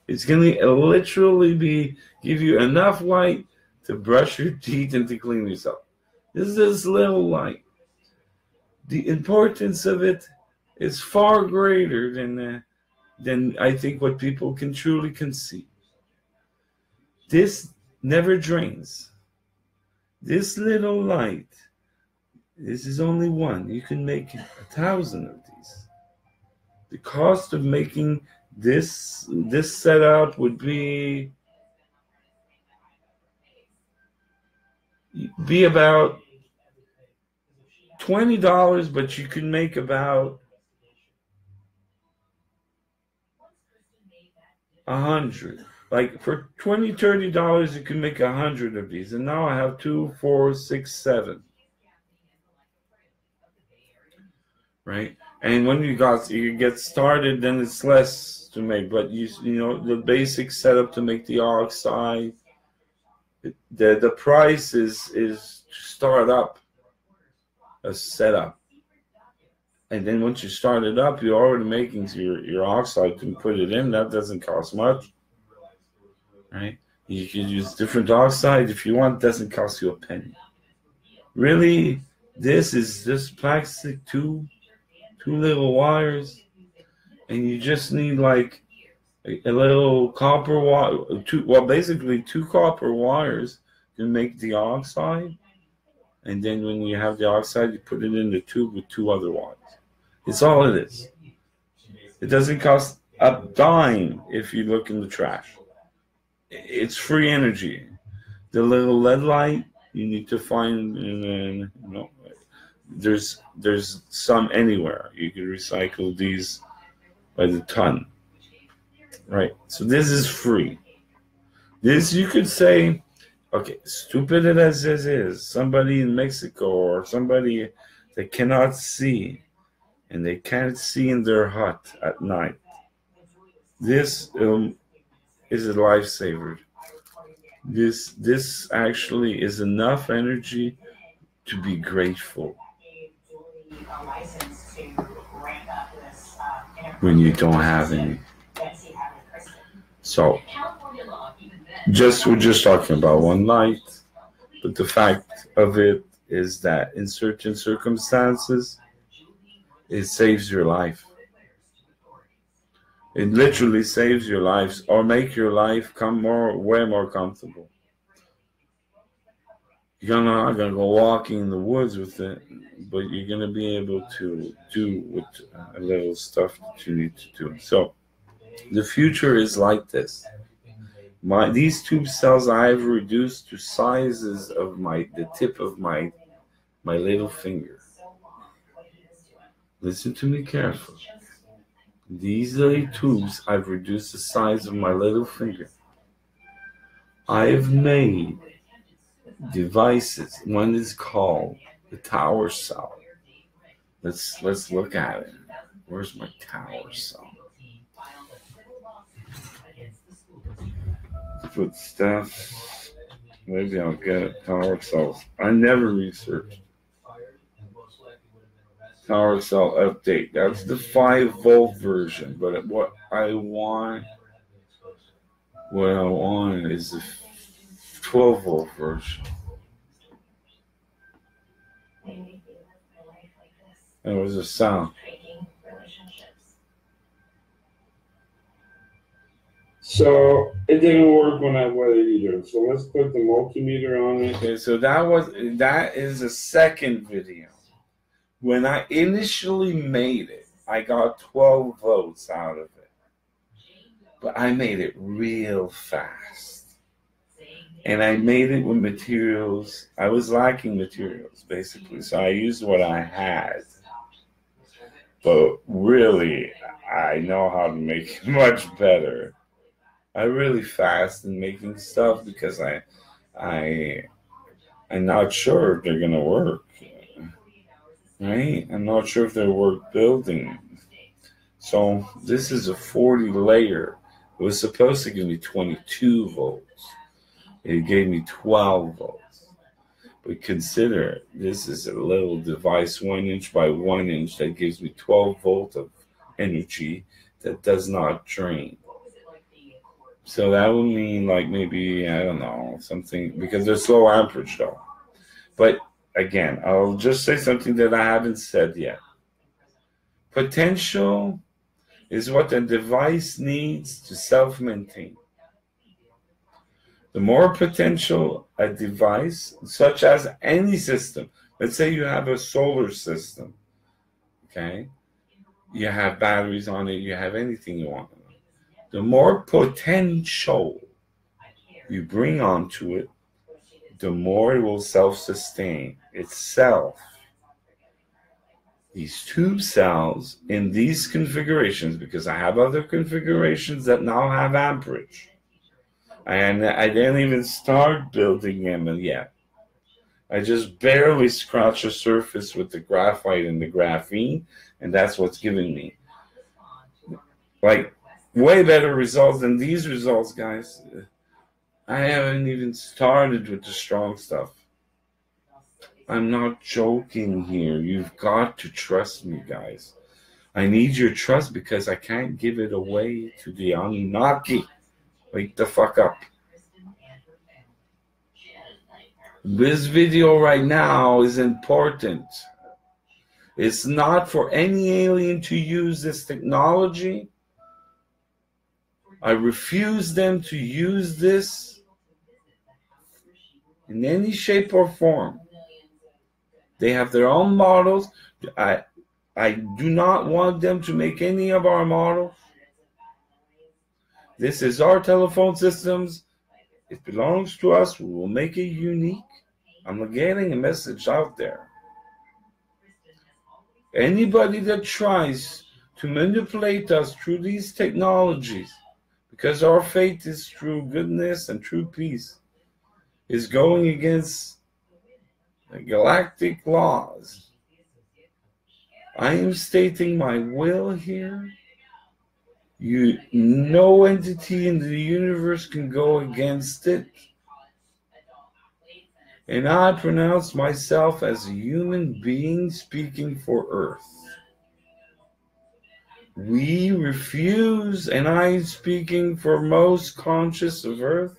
It's going to literally give you enough light to brush your teeth and to clean yourself. This is this little light. The importance of it is far greater than I think what people can truly conceive. This never drains. This little light, this is only one. You can make 1,000 of these. The cost of making this setup would be about $20, but you can make about 100. Like for $20, $30, you can make 100 of these. And now I have 2, 4, 6, 7. Right? And when you get started, then it's less to make. But you know the basic setup to make the oxide. The price is to start up a setup, and then once you start it up, you're already making your oxide. You can put it in. That doesn't cost much, right? You can use different oxide if you want. It doesn't cost you a penny. Really, this is just plastic tube. 2 little wires, and you just need like a little copper wire. Basically 2 copper wires to make the oxide, and then when you have the oxide, you put it in the tube with 2 other wires. It's all it is. It doesn't cost a dime if you look in the trash. It's free energy. The little LED light you need to find, there's some anywhere. You can recycle these by the ton, right? So this is free. This you could say, okay, stupid as this is, somebody in Mexico or somebody that cannot see, and they can't see in their hut at night. This is a lifesaver. This actually is enough energy to be grateful. When you don't have any. So we're just talking about one light, but the fact of it is that in certain circumstances it saves your life. It literally saves your life or make your life way more comfortable. You're not going to go walking in the woods with it, but you're going to be able to do with a little stuff that you need to do. So the future is like this. These tube cells I have reduced to sizes of the tip of my little finger. Listen to me carefully. These little tubes I've reduced the size of my little finger. I have made devices. One is called the tower cell. Let's look at it. Where's my tower cell? Put stuff. Maybe I'll get it. Tower cells. I never researched. Tower cell update. That's the 5-volt version. But what I want is the 12-volt version. There was a sound. So it didn't work when I wet it either. So let's put the multimeter on it. Okay, so that is a second video. When I initially made it, I got 12 volts out of it. But I made it real fast. And I made it with materials. I was lacking materials, basically. So I used what I had. But really, I know how to make it much better. I'm really fast in making stuff because I'm not sure if they're going to work. Right? I'm not sure if they're worth building. So this is a 40 layer. It was supposed to give me 22 volts. It gave me 12 volts. But consider, this is a little device 1 inch by 1 inch that gives me 12 volts of energy that does not drain. So that would mean like maybe, I don't know, something, because there's low amperage though. But again, I'll just say something that I haven't said yet. Potential is what a device needs to self-maintain. The more potential a device, such as any system, let's say you have a solar system, okay? You have batteries on it, you have anything you want. The more potential you bring onto it, the more it will self-sustain itself. These tube cells in these configurations, because I have other configurations that now have amperage, and I didn't even start building them yet. I just barely scratched the surface with the graphite and the graphene, and that's what's giving me like way better results than these results, guys. I haven't even started with the strong stuff. I'm not joking here. You've got to trust me, guys. I need your trust because I can't give it away to the Anunnaki. Wake the fuck up. This video right now is important. It's not for any alien to use this technology. I refuse them to use this in any shape or form. They have their own models. I do not want them to make any of our models. This is our telephone systems. It belongs to us. We will make it unique. I'm getting a message out there. Anybody that tries to manipulate us through these technologies, because our faith is true goodness and true peace, is going against the galactic laws. I am stating my will here. No entity in the universe can go against it. And I pronounce myself as a human being speaking for Earth. We refuse, and I'm speaking for most conscious of Earth,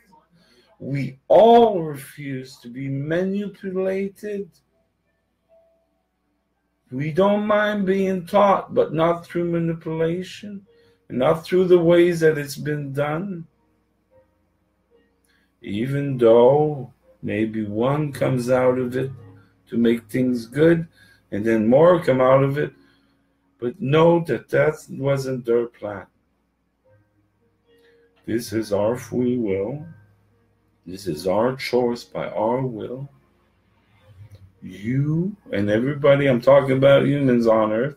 we all refuse to be manipulated. We don't mind being taught, but not through manipulation, and not through the ways that it's been done. Even though Maybe one comes out of it to make things good, and then more come out of it. But know that that wasn't their plan. This is our free will. This is our choice by our will. You and everybody, I'm talking about humans on Earth.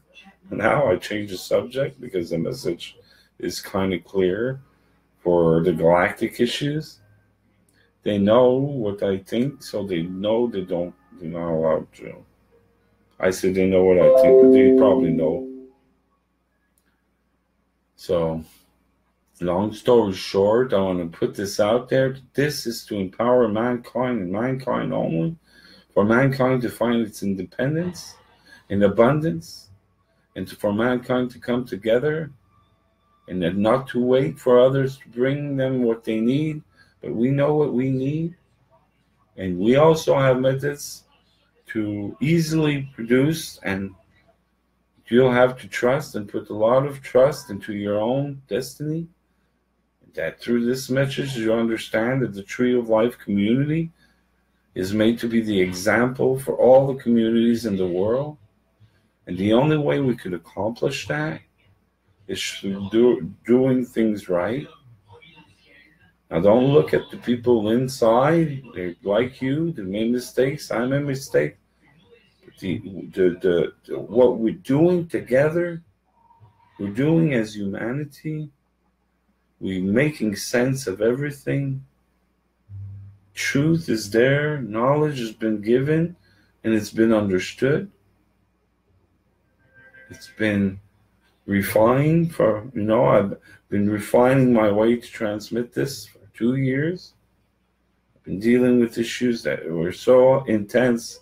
Now I change the subject because the message is kind of clear for the galactic issues. They know what I think, so they know they're not allowed to. I said they know what I think, but they probably know. So, long story short, I want to put this out there. This is to empower mankind and mankind only, for mankind to find its independence and abundance, and for mankind to come together and then not to wait for others to bring them what they need, but we know what we need. And we also have methods to easily produce, and you'll have to trust and put a lot of trust into your own destiny. That through this message, you understand that the Tree of Life community is made to be the example for all the communities in the world. And the only way we could accomplish that is through doing things right. Now, don't look at the people inside. They're like you. They made mistakes. I made mistakes. What we're doing together, we're doing as humanity. We're making sense of everything. Truth is there. Knowledge has been given, and it's been understood. It's been refined I've been refining my way to transmit this for 2 years. I've been dealing with issues that were so intense.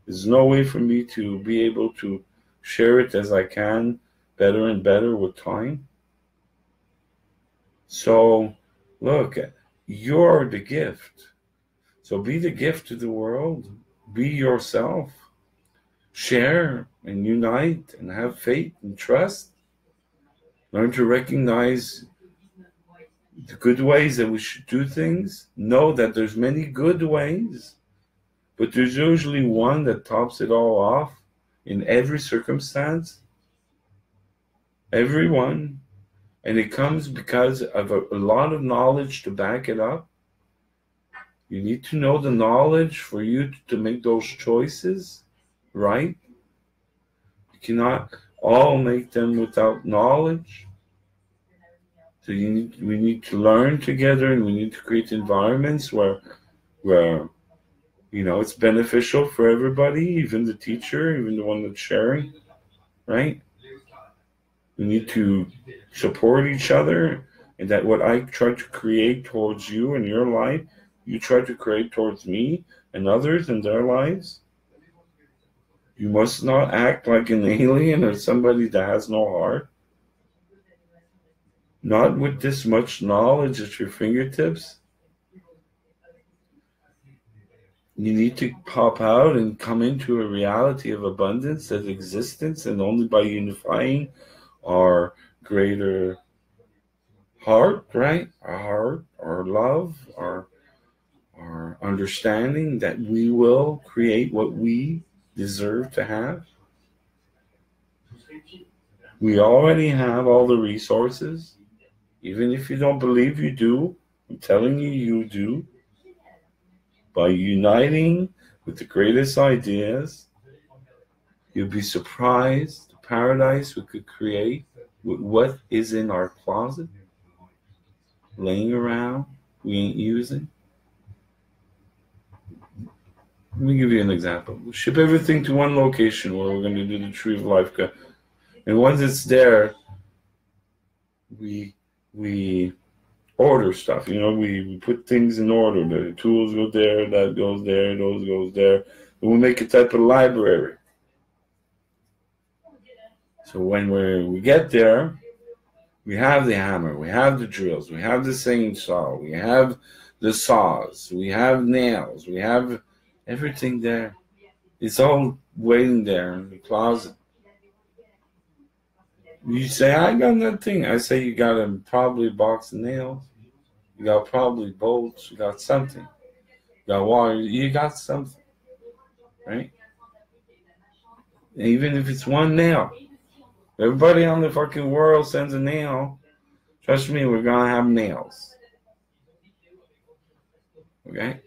There's no way for me to be able to share it as I can better and better with time. So, look, you're the gift. So be the gift to the world. Be yourself. Share and unite and have faith and trust. Learn to recognize the good ways that we should do things. Know that there's many good ways, but there's usually one that tops it all off in every circumstance. Everyone. And it comes because of a lot of knowledge to back it up. You need to know the knowledge for you to make those choices, right? You cannot all make them without knowledge. So we need to learn together, and we need to create environments where it's beneficial for everybody, even the teacher, even the one that's sharing, right? We need to support each other, and that what I try to create towards you in your life, you try to create towards me and others in their lives. You must not act like an alien or somebody that has no heart. Not with this much knowledge at your fingertips. You need to pop out and come into a reality of abundance, of existence, and only by unifying our greater heart, right? Our heart, our love, our understanding that we will create what we deserve to have. We already have all the resources. Even if you don't believe you do, I'm telling you, you do. By uniting with the greatest ideas, you'll be surprised the paradise we could create with what is in our closet, laying around, we ain't using. Let me give you an example. We'll ship everything to one location where we're going to do the Tree of Life. And once it's there, we order stuff. We put things in order. The tools go there, that goes there, those goes there. And we make a type of library. So when we get there, we have the hammer, we have the drills, we have the sewing saw, we have the saws, we have nails, we have everything there. It's all waiting there in the closet. You say, I got nothing. I say, you got probably a box of nails. You got probably bolts. You got something. got water, you got something, right? Even if it's one nail. Everybody on the fucking world sends a nail. Trust me, we're gonna have nails. Okay?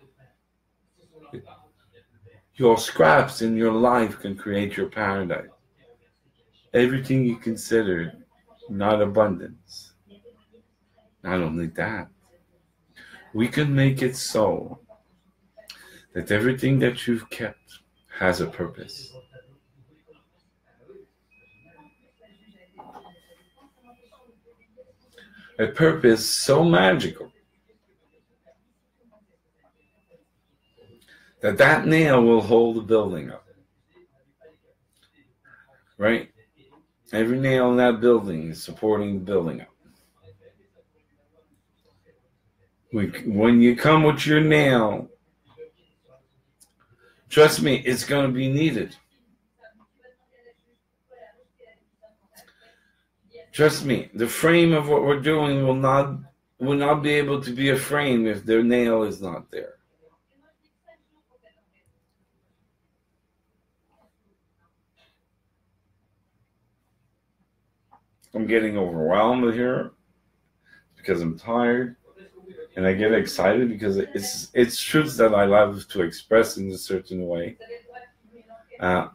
Your scraps in your life can create your paradise. Everything you consider not abundance. Not only that, we can make it so that everything that you've kept has a purpose. A purpose so magical that nail will hold the building up. Right? Every nail in that building is supporting the building up. When you come with your nail, trust me, it's going to be needed. Trust me, the frame of what we're doing will not be able to be a frame if their nail is not there. I'm getting overwhelmed here because I'm tired, and I get excited because it's truths that I love to express in a certain way. I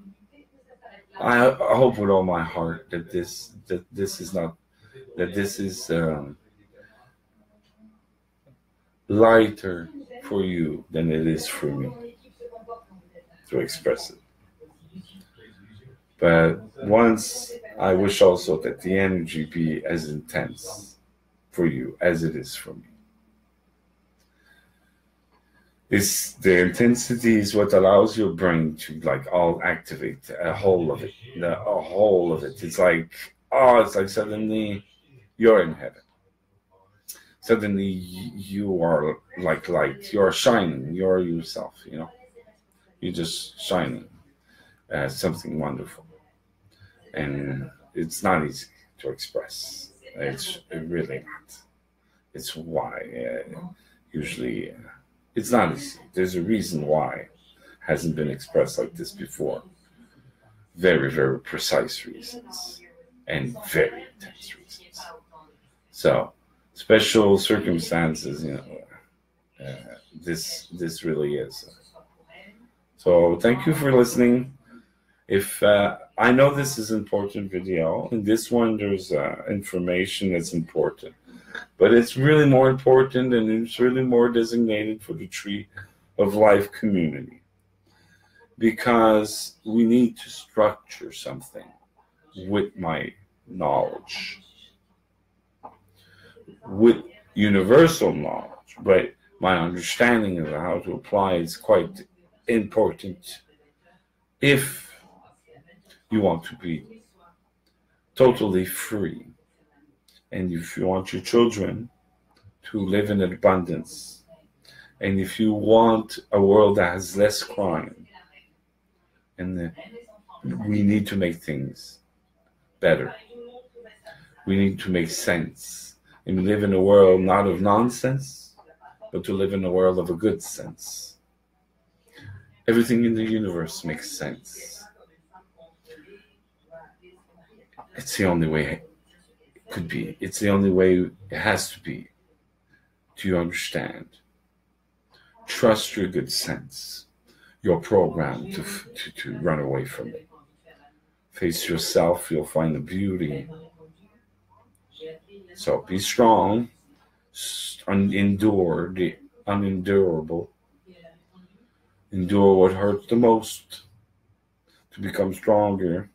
hope with all my heart that this is lighter for you than it is for me to express it. But once I wish also that the energy be as intense for you as it is for me. The intensity is what allows your brain to all activate a whole of it. It's like suddenly you're in heaven. Suddenly you are like light. You're shining. You're yourself. You're just shining. Something wonderful, and it's not easy to express. It's really not. It's why usually. It's not easy. There's a reason why it hasn't been expressed like this before. Very, very precise reasons and very intense reasons. So, special circumstances, this really is. So, thank you for listening. If I know this is an important video, in this one there's information that's important. But it's really more important, and it's really more designated for the Tree of Life community. Because we need to structure something with my knowledge. With universal knowledge, but my understanding of how to apply is quite important if you want to be totally free. And if you want your children to live in abundance, and if you want a world that has less crime, and we need to make things better. We need to make sense. And live in a world not of nonsense, but to live in a world of a good sense. Everything in the universe makes sense. It's the only way could be. It's the only way it has to be. Do you understand? Trust your good sense. You're programmed to run away from it. Face yourself, you'll find the beauty. So be strong. Endure the unendurable. Endure what hurts the most to become stronger.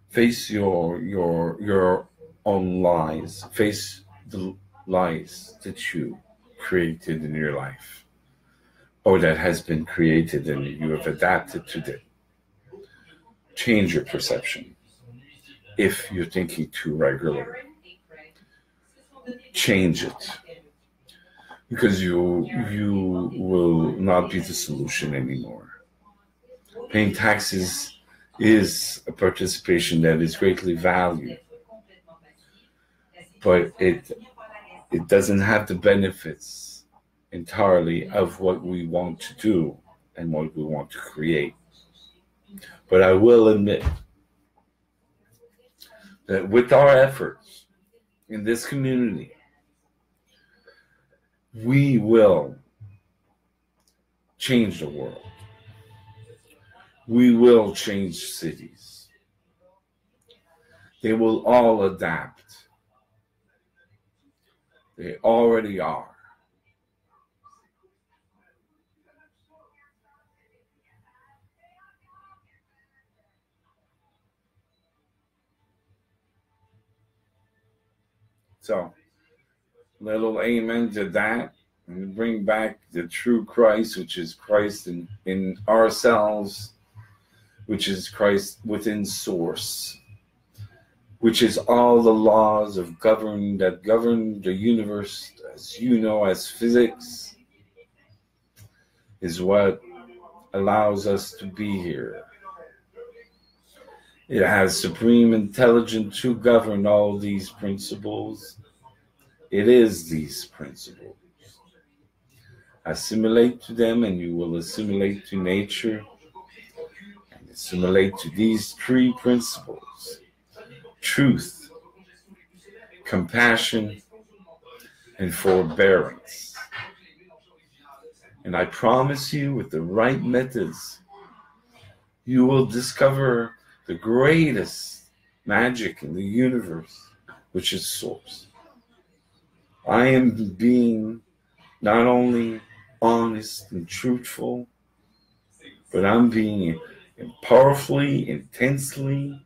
Face your own lies. Face the lies that you created in your life, or that has been created and you have adapted to them. Change your perception. If you're thinking too regularly, change it, because you will not be the solution anymore. Paying taxes is a participation that is greatly valued, but it doesn't have the benefits entirely of what we want to do and what we want to create. But I will admit that with our efforts in this community, we will change the world. We will change cities. They will all adapt. They already are. So, little amen to that. And bring back the true Christ, which is Christ in ourselves, which is Christ within source, which is all the laws that govern the universe, as you know, as physics, is what allows us to be here. It has supreme intelligence to govern all these principles. It is these principles. Assimilate to them and you will assimilate to nature and assimilate to these three principles: truth, compassion, and forbearance. And I promise you, with the right methods, you will discover the greatest magic in the universe, which is source. I am being not only honest and truthful, but I'm being powerfully, intensely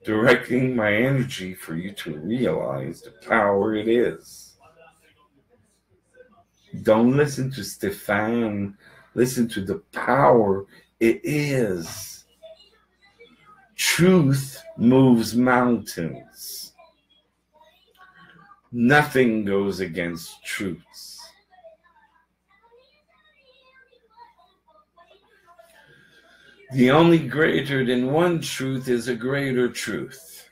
directing my energy for you to realize the power it is. Don't listen to Stefan. Listen to the power it is. Truth moves mountains. Nothing goes against truths. The only greater than one truth is a greater truth.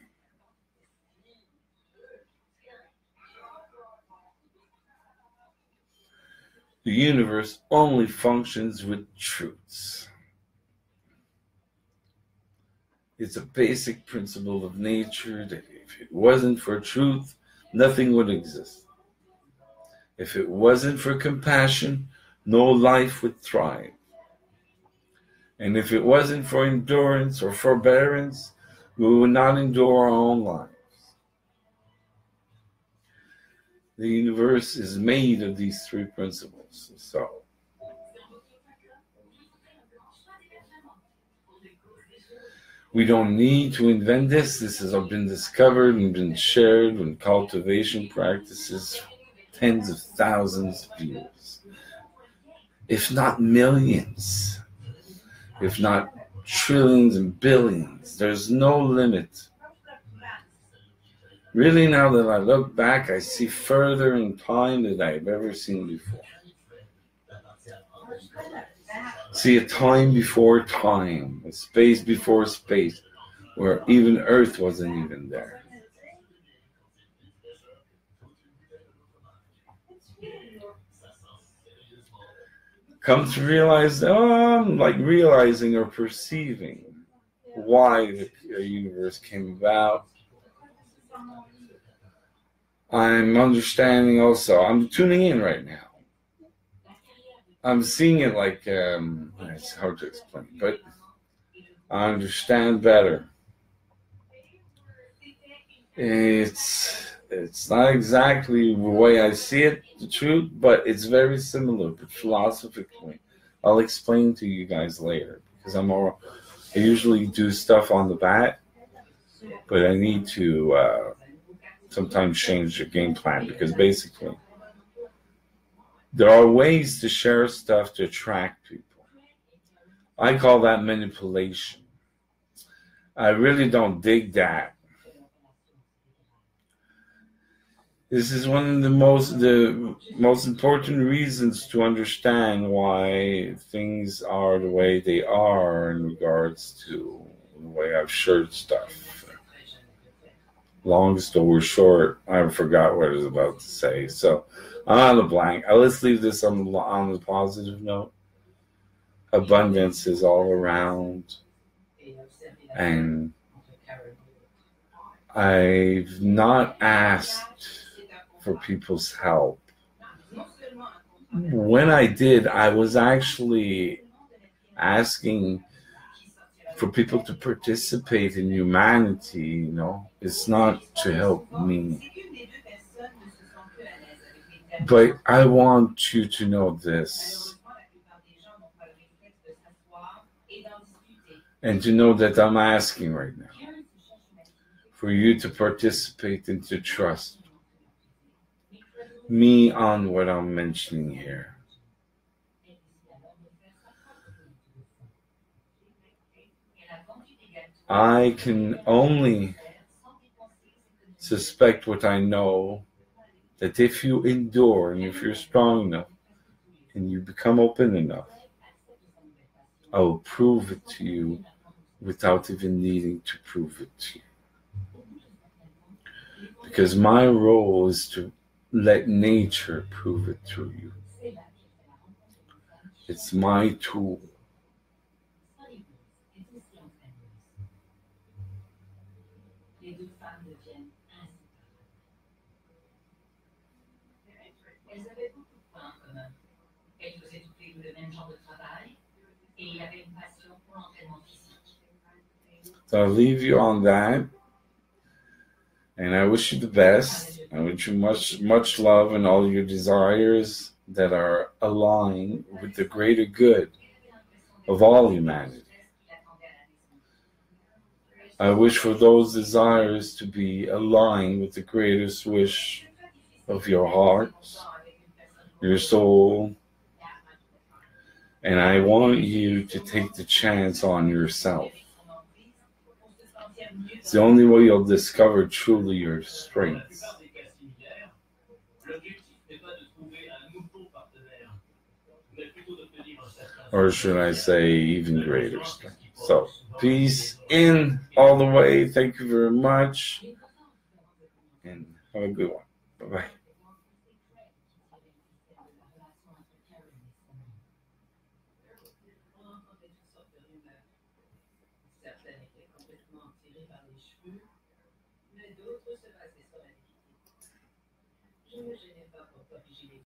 The universe only functions with truths. It's a basic principle of nature that if it wasn't for truth, nothing would exist. If it wasn't for compassion, no life would thrive. And if it wasn't for endurance or forbearance, we would not endure our own lives. The universe is made of these three principles. So, we don't need to invent this. This has been discovered and been shared in cultivation practices tens of thousands of years, if not millions, if not trillions and billions. There's no limit. Really, now that I look back, I see further in time than I've ever seen before. See a time before time, a space before space, where even Earth wasn't even there. Come to realize, I'm like realizing or perceiving why the universe came about. I'm understanding also, I'm tuning in right now. I'm seeing it like, it's hard to explain, but I understand better. It's not exactly the way I see it, the truth, but it's very similar, but philosophically. I'll explain to you guys later, because I usually do stuff on the bat, but I need to sometimes change the game plan, because basically there are ways to share stuff to attract people. I call that manipulation. I really don't dig that. This is one of the most important reasons to understand why things are the way they are in regards to the way I've shared stuff. long story short, I forgot what I was about to say. So I'm on the blank. Let's leave this on the positive note. Abundance is all around, and I've not asked for people's help. When I did, I was actually asking for people to participate in humanity, It's not to help me. But I want you to know this. And to know that I'm asking right now for you to participate and to trust me on what I'm mentioning here. I can only suspect what I know, that if you endure and if you're strong enough and you become open enough, I will prove it to you without even needing to prove it to you. Because my role is to let nature prove it to you. It's my tool. So I'll leave you on that. And I wish you the best. I wish you much, much love and all your desires that are aligned with the greater good of all humanity. I wish for those desires to be aligned with the greatest wish of your heart, your soul. And I want you to take the chance on yourself. It's the only way you'll discover truly your strengths. Or should I say, even greater strength. So, peace in all the way. Thank you very much. And have a good one. Bye-bye.